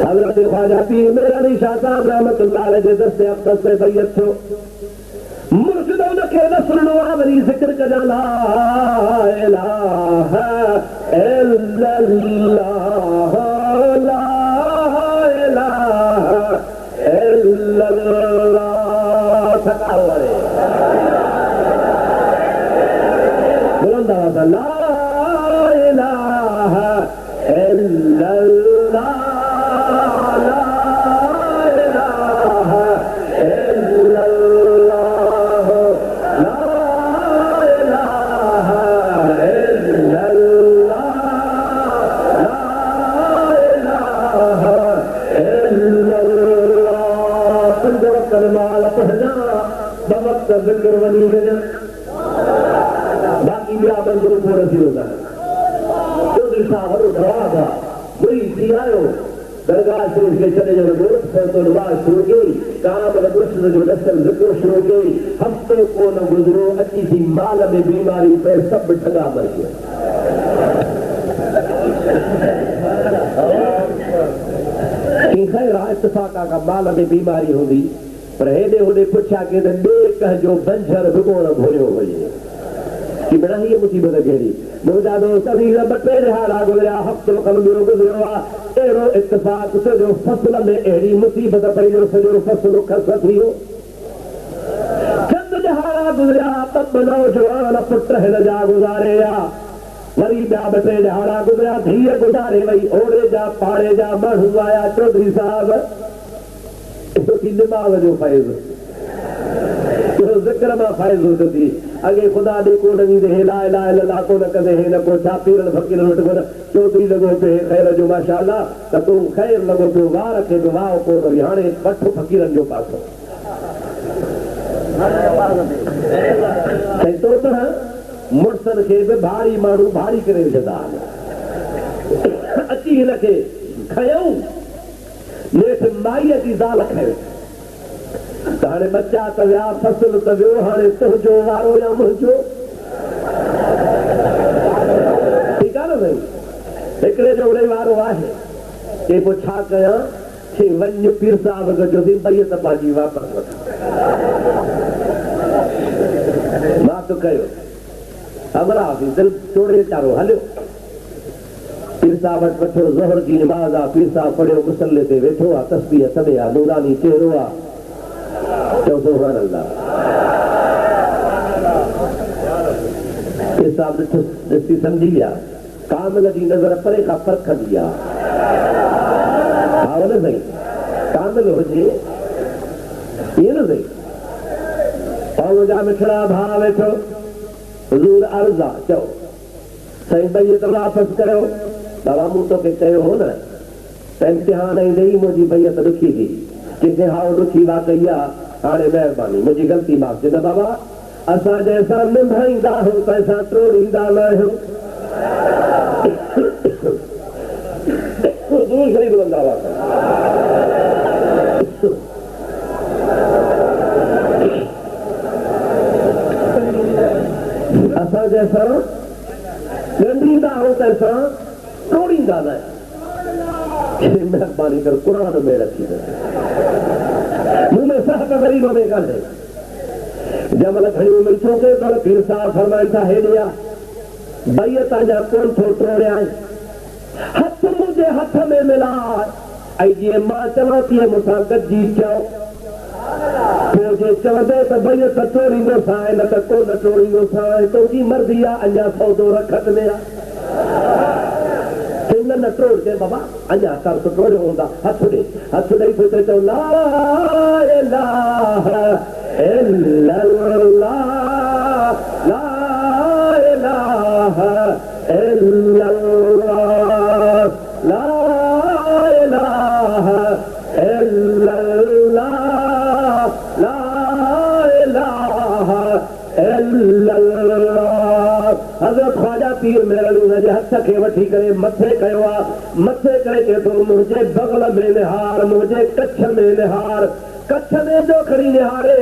हज़रत ख्वाजा पीर मेहर अली शाह साहब रहमतुल्लाह अलैह जे दस्ते अक़दस में बैत थियो। मुर्शिद उनखे न सुणिणो आहे, वरी ज़िक्र कजा ला इलाहा इल्लल्लाह, ला इलाहा इल्लल्लाह। थकाओ वारे बुलंद आवाज़ ला इलाहा इल्लल्लाह, ला इलाहा इल्लल्लाह, ला इलाहा इल्लल्लाह, ला इलाहा इल्लल्लाह। तुंहिंजो कलमाल पढ़ना बवक्त ज़िक्र वञी वञे, बाक़ी ॿिया बंदि रुपो रसी वेंदा। चौधरी साहब वॾो दरवाज़ आहे, मुरीद थी आयो, दरगाह शरीफ़ खे छॾे जो नमाज़ शुरू कई, काम मुर्शिद जो दस्तल ज़िक्र शुरू कई। हफ़्तो कोन गुज़रियो, अची थी माल में बीमारी पे, सभु ठगा मरी विया। ख़ैर इत्तिफ़ाक़ का माल में बीमारी हूंदी, पर हेॾे होॾे पुछिया के ॾे कह जो बंजर बिगोड़ भोरियो हुई कि बड़ा ही मुसीबत कहिड़ी मुंहिंजा दोस्त असीं ॿ टे दिहाड़ा गुज़रिया हफ़्तो खनि ॿियो गुज़रियो आहे अहिड़ो इत्तिफ़ाक़ सॼो फसल में अहिड़ी मुसीबत पई जो सॼो फसल खस थी वियो चंद दिहाड़ा गुज़रिया त नौजवान पुट हिन जा गुज़ारे विया वरी ॿिया ॿ टे दिहाड़ा गुज़रिया धीअ गुज़ारे वई ओड़े जा पाड़े जा माण्हू आया चौधरी साहब दिमाग़ जो फ़ैज़ ज़िक्र मां फ़ैज़ थी अॻे ख़ुदा ॾे कोन ईंदे हे ला इलाहा इल्लल्लाह कोन कंदे हे न को छा पीरनि फ़क़ीरनि वटि कोन चौधरी लॻो पियो ख़ैर जो माशाअल्लाह त तूं ख़ैर लॻो पियो वार खे बि वाह कोन वरी हाणे वठ फ़क़ीरनि जो पासो साईं तो तरह मुड़सनि खे बि भारी माण्हू भारी करे विझंदा आहिनि अची हिनखे खयऊं नेठि माईअ जी ज़ाल खयो त हाणे बच्चा त विया फसल त वियो हाणे तुंहिंजो वारो या मुंहिंजो ठीकु आहे न साईं हिकिड़े जो उड़े वारो आहे के पोइ छा कयां कि वञ पीर साहिब गॾियोसीं भई त पंहिंजी वापसि वठां मां त कयो अमरावती दिलि तोड़े वीचारो हलियो पीर साहिब वटि वठो ज़ोहर जी नमाज़ आहे पीर साहिब पढ़ियो मुसले ते वेठो आहे तस्बीह सॾे आहे नूरानी चेहरो आहे चओ सुभान अल्लाह पीर साहिब ॾिसी सम्झी विया कामिल जी नज़र परे खां परखंदी आहे हा न साईं कामिल हुजे ईअं न साईं ऐं मुंहिंजा मिठड़ा भाउ वेठो हुज़ूर अर्ज़ आहे चओ साईं भई त वापसि कयो बाबा मूं तोखे चयो हो न त इम्तिहान ई ॾेई मुंहिंजी भईयत ॾुखी थी कंहिंखे हाउ ॾुखी वाकई आहे हाणे महिरबानी मुंहिंजी ग़लती माफ़ थी न बाबा असां जंहिंसां निभाईंदा आहियूं तंहिंसां टोड़ींदा न आहियूं असां जंहिंसां ॻंढींदा आहियूं तंहिंसां टोड़ींदा न आहियूं महिरबानी कर क़ुर में रखी मुंहिंजे साहब ग़रीब में कान्हे जंहिंमहिल खणी मिलचो के पर पीर साहिब फरमाइनि था हेॾे आहे भई तव्हांजा कोन थो टोड़िया हथ मुंहिंजे हथ में मिलाए ऐं जीअं मां चवां तीअं मूंसां गॾिजी चओ पोइ जे चवंदे त भई त टोड़ींदो सां न त कोन टोड़ींदो सां तुंहिंजी मर्ज़ी आहे अञा सौदो रखत में आहे न टोड़ के बाबा अञा कर तो टोड़ियो हूंदा हथ ॾेई पोइ चओ ला इलाहा इल्लल्लाह ला इलाहा इल्लल्लाह ला इलाहा इल्लल्लाह ला इलाहा इल्लल्लाह हज़रत ख्वाजा पीर मेरली हुनजे हथ खे वठी करे मथे कयो आहे मथे करे चए थो मुंहिंजे बगल में निहार मुंहिंजे कच्छ में निहार कच्छ में जो खणी निहारे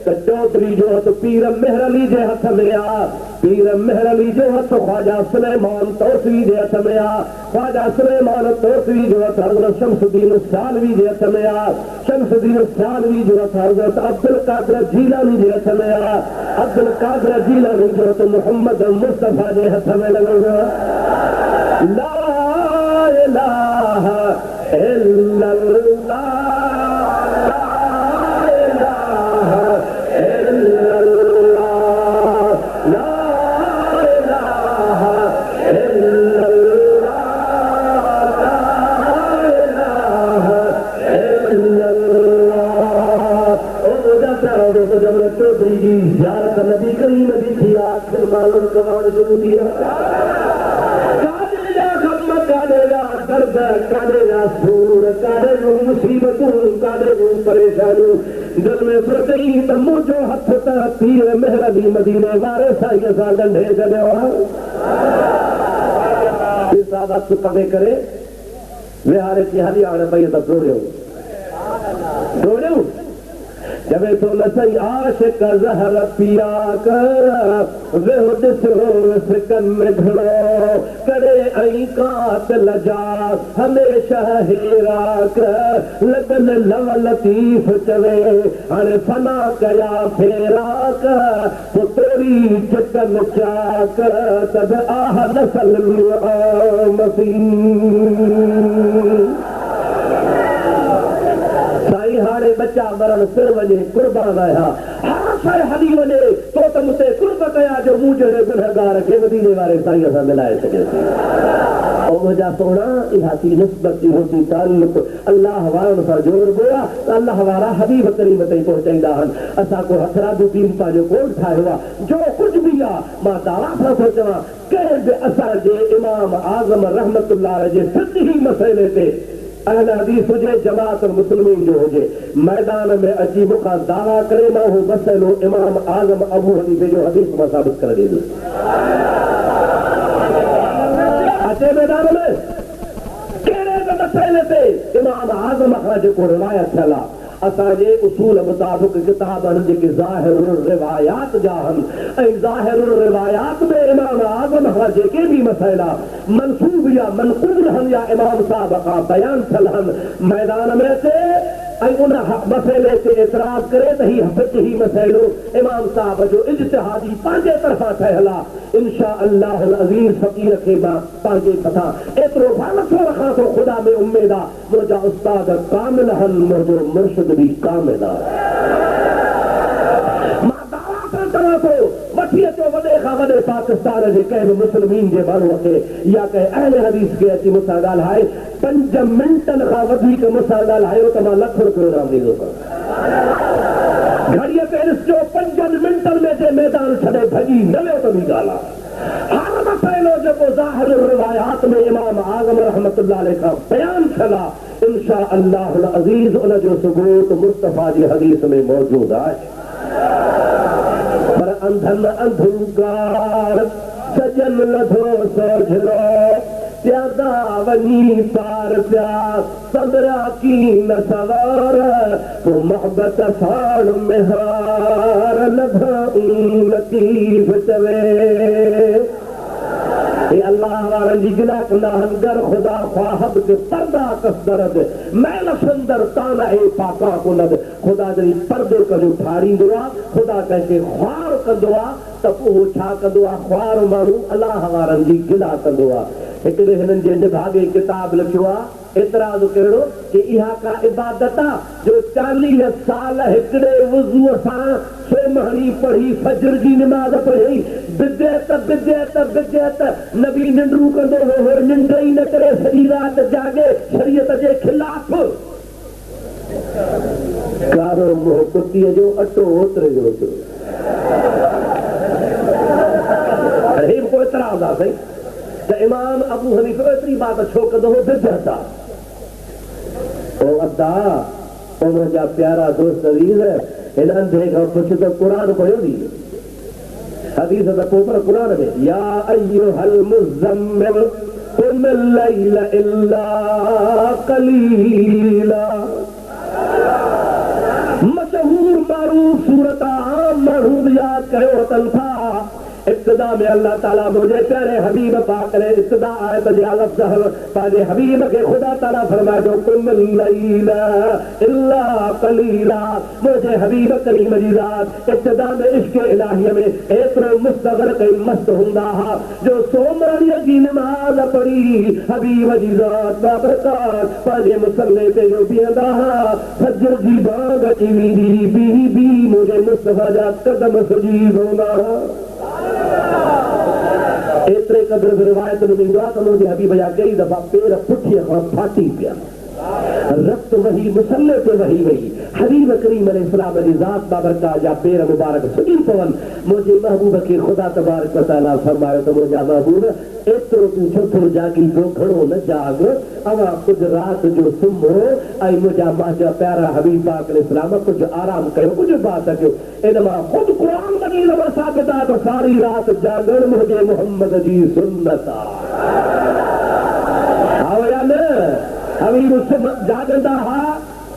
त चौधरी जो हथ पीर मेहरली जे हथ में आहे पीर मेहरली जो हथ ख्वाजा सुलेमान तौसवी जे हथ में आहे ख्वाजा सुलेमान तौसवी जो हथ हज़रत शमसुद्दीन सालवी जे हथ में आहे शमसुद्दीन सालवी जो हथ हज़रत अब्दुल कादिर जीलानी जे हथ में आहे अब्दुल कादिर जीलानी जो हथ मोहम्मद मुस्तफा जे हथ में लॻो आहे ला इलाहा इल्लल्लाह चौधरी जी ज़ियारत नबी करीम जी थी आखिर मालूम कमाण शुरू किया काॾे जा ग़म काॾे जा दर्द काॾे जा सूर काॾे जूं मुसीबतूं काॾे जूं परेशानियूं दिल में सोचई त मुंहिंजो हथ त पीर मेहरली मदीने वारे साईं सां ॻंढे छॾियो आहे पीर साहिब हथ पके करे विहारे थी हली हाणे भई त टोड़ियो जबे तो नसई आशिक ज़हर पिया कर वे ॾिसो सिकन में घड़ो करे ऐं कातिल जा हमेशा हेरा कर लगन लव लतीफ़ चवे हाणे फना कया फेरा कर पुतरी चिकन चाक तब आह नसल साईं हाणे बच्चा मरण सिर वञे कुर्बान आया हाणे हली वञे तो त मूंखे कुर्ब कया जो मूं जहिड़े गुनहगार खे मदीने वारे साईं सां मिलाए सघे और मुंहिंजा सोना इहा थी निस्बत होती ताल्लुक अल्लाह वारनि सां जोड़बो आहे अल्लाह वारा हबीब करीम ताईं पहुचाईंदा आहिनि असां को हथरादु दीन पंहिंजो कोन ठाहियो आहे जो कुझु बि आहे मां दावा सां थो चवां कंहिं बि असांजे इमाम आज़म रहमतुल्लाह जे फिक़ही मसइले ते अहल हदीस हुजे जमात मुस्लिमीन जो हुजे मैदान में अची मूंखां दावा करे मां उहो मसइलो इमाम आज़म अबू हनीफे जो हदीस मां साबित करे ॾींदुसि अचे मैदान में कहिड़े बि मसइले ते इमाम आज़म खां जेको रिवायत थियल आहे असांजे उसूल मुताबिक़ किताब आहिनि जेके ज़ाहिरुल रिवायात जा आहिनि ऐं ज़ाहिरुल रिवायात में इमाम आज़म खां जेके बि मसइला मनसूब या मनक़ूल आहिनि या इमाम साहब खां बयान थियल आहिनि मैदान में अचे ऐं उन मसइले ते एतिराज़ करे त हीउ फिक़ही मसइलो इमाम साहब जो इज्तिहादी पंहिंजे तरफ़ां ठहियल आहे इंशा अल्लाहुल अज़ीज़ फ़क़ीर खे मां पंहिंजे मथां एतिरो भरोसो रखां थो ख़ुदा में उमेद आहे मुंहिंजा उस्ताद कामिल आहिनि मुंहिंजो मुर्शिद भी कामिल आहे मां दावा सां चवां थो वठी अचो वॾे खां वॾे पाकिस्तान जे कंहिं बि मुस्लिमीन जे माण्हूअ खे या कंहिं अहल हदीस खे अची मूंसां ॻाल्हाए 5 मिंटनि खां वधीक मूंसां ॻाल्हायो त मां लख रुपयो इनाम ॾींदुसि घड़ीअ ते ॾिसजो 5 मिंटनि में जे मैदान छॾे भॼी न वियो त बि ॻाल्हि आहे हर मसइलो जेको ज़ाहिरुल रिवायात में इमाम आज़म रहमतुल्लाह अलैहि खां बयान थियल आहे इंशा अल्लाहुल अज़ीज़ उन जो सबूत मुस्तफ़ा जी हदीस में मौजूद आहे पर अंधन अंधुकार सजन लधो सोझरो प्यादा वनी पार प्या सदरा की न सवार तो मोहब्बत साड़ में हार लधा लतीफ चवे अल्लाह वारनि जी गिला कंदा आहिनि घर ख़ुदा ख्वाहब के पर्दा कसदरद मैल सुंदर तान ए पाका कुलद ख़ुदा जॾहिं पर्दो कजो ठारींदो आहे ख़ुदा कंहिंखे ख्वार कंदो आहे त पोइ उहो छा कंदो आहे ख्वार माण्हू अल्लाह वारनि जी गिला कंदो आहे हिकिड़े हिननि जे निभागे किताब लिखियो आहे एतिराज़ कहिड़ो कि इहा का इबादत आहे जो 40 साल हिकिड़े वुज़ूअ सां सोमहणी पढ़ी फजर जी निमाज़ पढ़ी बिदअत बिदअत बिदअत नबी निंडरू कंदो हो निंड ई न करे सॼी राति जागे शरीयत जे ख़िलाफ़ कारो मोह कुतीअ जो अटो ओतिरे जो थियो हे को एतिराज़ आहे साईं त इमाम अबू हनीफा एतिरी बात छो कंदो हो बिदअत आहे ओ अदा ओ मुंहिंजा प्यारा दोस्त अज़ीज़ हिन अंधे खां पुछ त क़ुरान पढ़ियो नी हदीस त पोइ पर क़ुरान में या अय्युहल मुज़म्मिल कुम लैल इल्ला क़लीला मशहूर मारूफ सूरत आम माण्हू यादि कयो वतन था इब्तिदा में अल्लाह ताला मुझे प्यारे हबीब पाक ने इब्तिदा आयत जे लफ्ज़ पंहिंजे हबीब खे ख़ुदा ताला फरमाए थो कुम लैल इल्ला क़लीला मुझे हबीब करीम जी ज़ात इब्तिदा में इश्क़ इलाही में एतिरो मुस्तग़रक़ ऐं मस्त हूंदा हुआ जो सोमवारीअ जी नमाज़ पढ़ी हबीब जी ज़ात बाबरकात पंहिंजे मुसल्ले ते जो बीहंदा हुआ फजर जी बांग अची वेंदी बी मुझे मुस्तफ़ा जा कदम सुजी हूंदा हुआ एतिरे क़दुरु रिवायत में ईंदो आहे त मुंहिंजे हबीब जा कई दफ़ा पेर पुठीअ खां फाटी पिया रत वही मुसल्ले ते वही वही हबीब करीम अलैहिस्सलाम जी ज़ात बाबरकात जा पेर मुबारक सुॼी पवनि मुंहिंजे महबूब खे ख़ुदा तबारक व तआला फरमायो त मुंहिंजा महबूब एतिरो तूं छो जागी जो घणो न जाग अवां कुझु राति जो सुम्हो ऐं मुंहिंजा प्यारा हबीब पाक अलैहिस्सलाम कुझु आराम कयो कुझु बात कयो इन मां ख़ुदि क़ुरान मजीद में साबित आहे त सारी राति जागण मुंहिंजे मोहम्मद जी सुन्नत आहे आओ या न हबीब जागंदा हुआ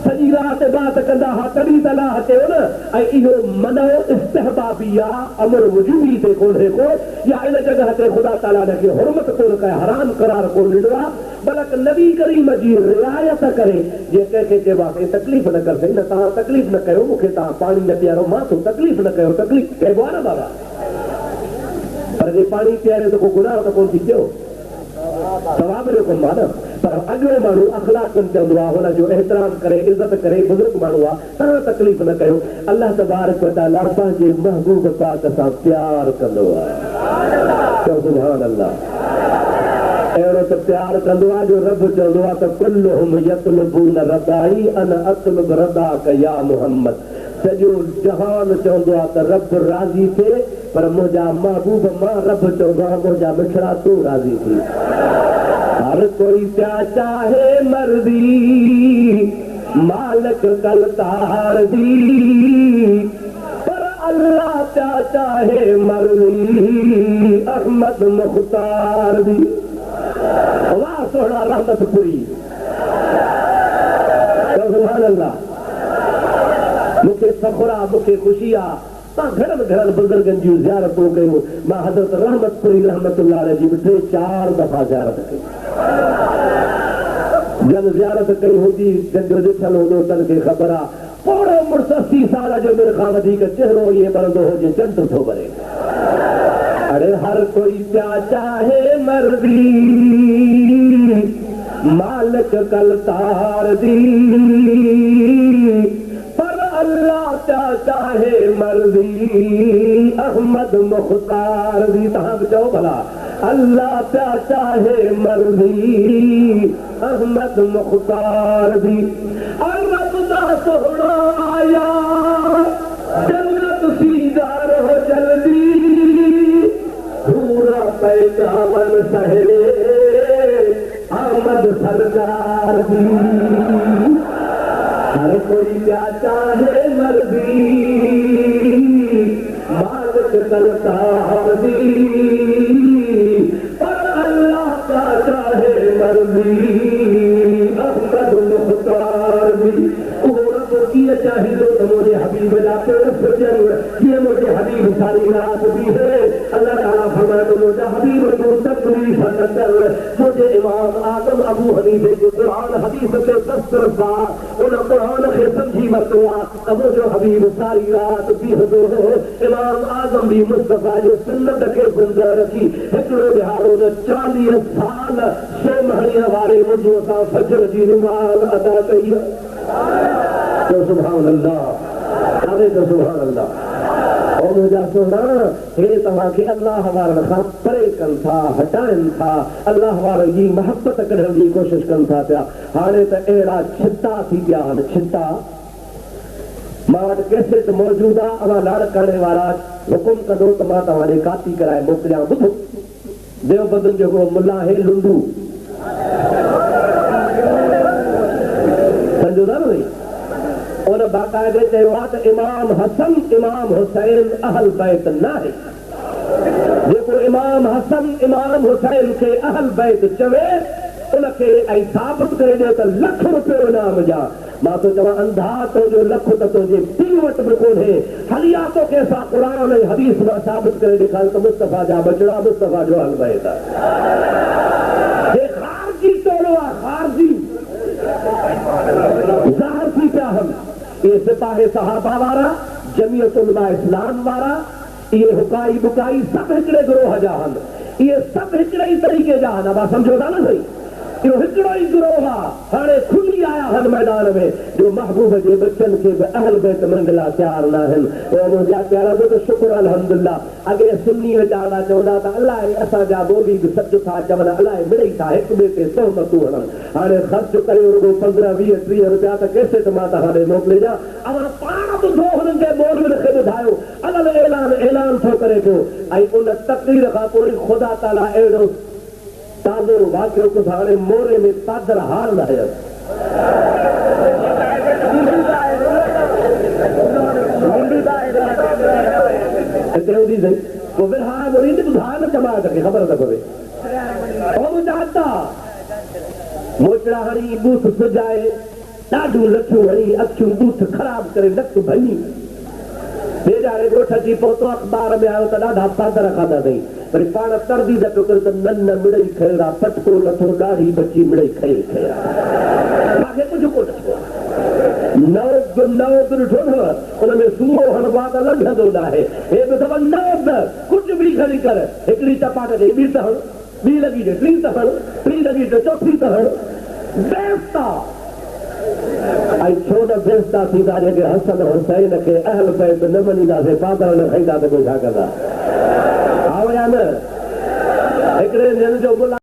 सॼी रात बात कंदा हा तॾहिं त अलाह चयो न ऐं इहो मनो इस्तहबाबिया अमर वजूबी ते कोन्हे को या इन जगह ते ख़ुदा ताला खे हुरमत कोन कयो हराम करार कोन ॾिनो आहे बल्कि नबी करीम जी रिआयत करे जे कंहिंखे चइबो आहे तकलीफ़ न कर सही न तव्हां तकलीफ़ न कयो मूंखे तव्हां पाणी न पीआरो मां तो तकलीफ़ न कयो तकलीफ़ कइबो आहे न बाबा पर जे पाणी पीआरे त को गुनाह त कोन थी पियो सवाब जो कमु आहे न पर अॻिलो माण्हू अख़लाक़नि चवंदो आहे हुनजो एतिराम करे इज़त करे बुज़ुर्ग माण्हू आहे तव्हां तकलीफ़ न कयो अलाह तबारक व तआला पंहिंजे महबूब पाक सां प्यार कंदो आहे चओ सुभान अल्लाह अहिड़ो त प्यार कंदो आहे जो रब चवंदो आहे त कुल्लुहुम यतलबून रदाई अना अतलब रदाक या मुहम्मद सॼो जहान चवंदो आहे त रब राज़ी थिए पर मुंहिंजा महबूब मां रब चवंदो आहे मुंहिंजा मिठड़ा तूं राज़ी थी हर कोई क्या चाहे मर्दी मालिक कलतार दी पर अल्लाह क्या चाहे मर्दी अहमद मुख्तार दी वाह सोहना रहमतपुरी सुभान अल्लाह मूंखे फ़ख़्रु आहे मूंखे ख़ुशी आहे मां घणनि घणनि बुज़ुर्गनि जूं ज़ियारतूं कयूं मां हज़रत रहमतपुरी रहमतुल्लाह अलैह जी 3-4 दफ़ा ज़ियारत कई जन ज़ियारत कई हूंदी जंहिंजो ॾिठल हूंदो तन खे ख़बर आहे थोरो मुड़ुस 80 साल जो मेरे खां वधीक चहिरो ईअं ॿरंदो हुजे चंड थो भरे अरे हर कोई क्या चाहे मर्दी मालिक कलतार दी पर अल्लाह क्या चाहे मर्दी अहमद मुख्तार दी तव्हां बि चओ भला अल्लाह क्या चाहे मर्दी अहमद मुख्तार दी रब दा सोहणा आया जन्नत सीदार हो जल्दी पूरा पैगामन सहरे अहमद सरकार दी हर कोई क्या चाहे मर्दी मालिक कलतार दी पर अल्लाह का चाहे मर्दी अहमद मुख्तार दी किए चाहिए तो मुझे हबीब जाते ये मुझे हबीब सारी रात भी है अल्लाह ताला फरमाए तो मुझे हबीब को तकलीफ अंदर मुझे इमाम आदम अबू हनीफे जो कुरान हदीस के दस्तर सा उन कुरान के समझी मरतवा अब जो हबीब सारी रात भी हो इमाम आदम भी मुस्तफा जो सुन्नत के जिंदा रखी हिकिड़ो बिहारो ने 40 साल 6 महीने वारे मुझो सां फजर जी नमाज़ अदा कई तो सुभान अल्लाह अरे तो सुभान अल्लाह और मुझा सोना हे तव्हांखे अल्लाह वारनि खां परे कनि था हटाइनि था अल्लाह वारनि जी मोहबत कढण जी कोशिशि कनि था पिया हाणे त अहिड़ा छिता थी पिया आहिनि छिता मां वटि कैसेट मौजूद आहे अवां लाड़ करण वारा हुकुम कंदो त मां तव्हां ॾे कापी कराए मोकिलियां ॿुधो देवबंदनि जो हिकिड़ो मुला आहे लुंडू सम्झो था न भई उन बाक़ाइदे चयो आहे त इमाम हसन इमाम हुसैन अहल बैत न आहे जेको इमाम हसन इमाम हुसैन खे अहल बैत चवे उनखे ऐं साबित करे ॾियो त ₹1,00,000 इनाम जा मां तो चवां अंधा तुंहिंजो लख त तुंहिंजे पीउ वटि बि कोन्हे हलिया तोखे असां क़ुर ऐं हदीस मां साबित करे ॾेखारियो त मुस्तफ़ा जा बचड़ा मुस्तफ़ा जो अहल बैत आहे हे ख़ारजी टोलो आहे ख़ारजी ज़ाहिर थी पिया आहिनि ये सिपाही सहाबा वारा जमीयत उलमा इस्लाम वारा ये हुकाई बुकाई सब हिकिड़े गिरोह जा आहिनि ये सब हिकिड़े ई तरीक़े जा आहिनि अब सम्झो था न भई इहो हिकिड़ो ई गिरोह आहे हाणे खुली आया आहिनि मैदान में जो महबूब जे बचनि खे बि अहल बैत मंगला तयारु न आहिनि मुंहिंजा प्यारा त शुक्र अल्हम्दुलिल्लाह अॻे सुन्नी वीचारा चवंदा त अलाए असांजा ॿोली बि सच था चवनि अलाए मिड़ई था हिक ॿिए ते सहमतूं हणनि हाणे ख़र्च करे रुगो 15-20-30 रुपया त कैसेट मां तव्हां ॾे मोकिले ॾियां अवां पाण ॿुधो हुननि खे मौलवियुनि खे ॿुधायो अलॻि ऐलान थो करे पियो ऐं उन तक़दीर खां पोइ ख़ुदा ताला अहिड़ो ताज़ो वाक़ियो कुझु हाणे मोरे में तादर हार न आयो ख़बर त पवे मोचड़ा हणी बूथ सुजाए ॾाढियूं लठियूं हणी अखियूं बूथ ख़राब करे नक भञी बेचारे ॻोठ अची पहुतो अख़बार में आयो त ॾाढा पादर खाधा अथई वरी पाण तरदी त पियो करे त न मिड़ई खड़ा पटको लथो ॾाढी बची मिड़ई खई खया मूंखे कुझु कोन थियो नव ॾिठो अथव उन में सूरो हणबो आहे त लंघंदो न आहे हे बि अथव नव कुझु बि खणी कर हिकिड़ी टपाट ॾे ॿी त हण ॿी लॻी ॾे टी त हण टी लॻी ॾे चौथी त हण बेस्ता ऐं छो न बेस्ता थींदा जेके हसन हुसैन खे अहल बैत न मञींदासीं पादर न खाईंदा त कोई छा कंदा हा या न हिकिड़े ॾींहं जो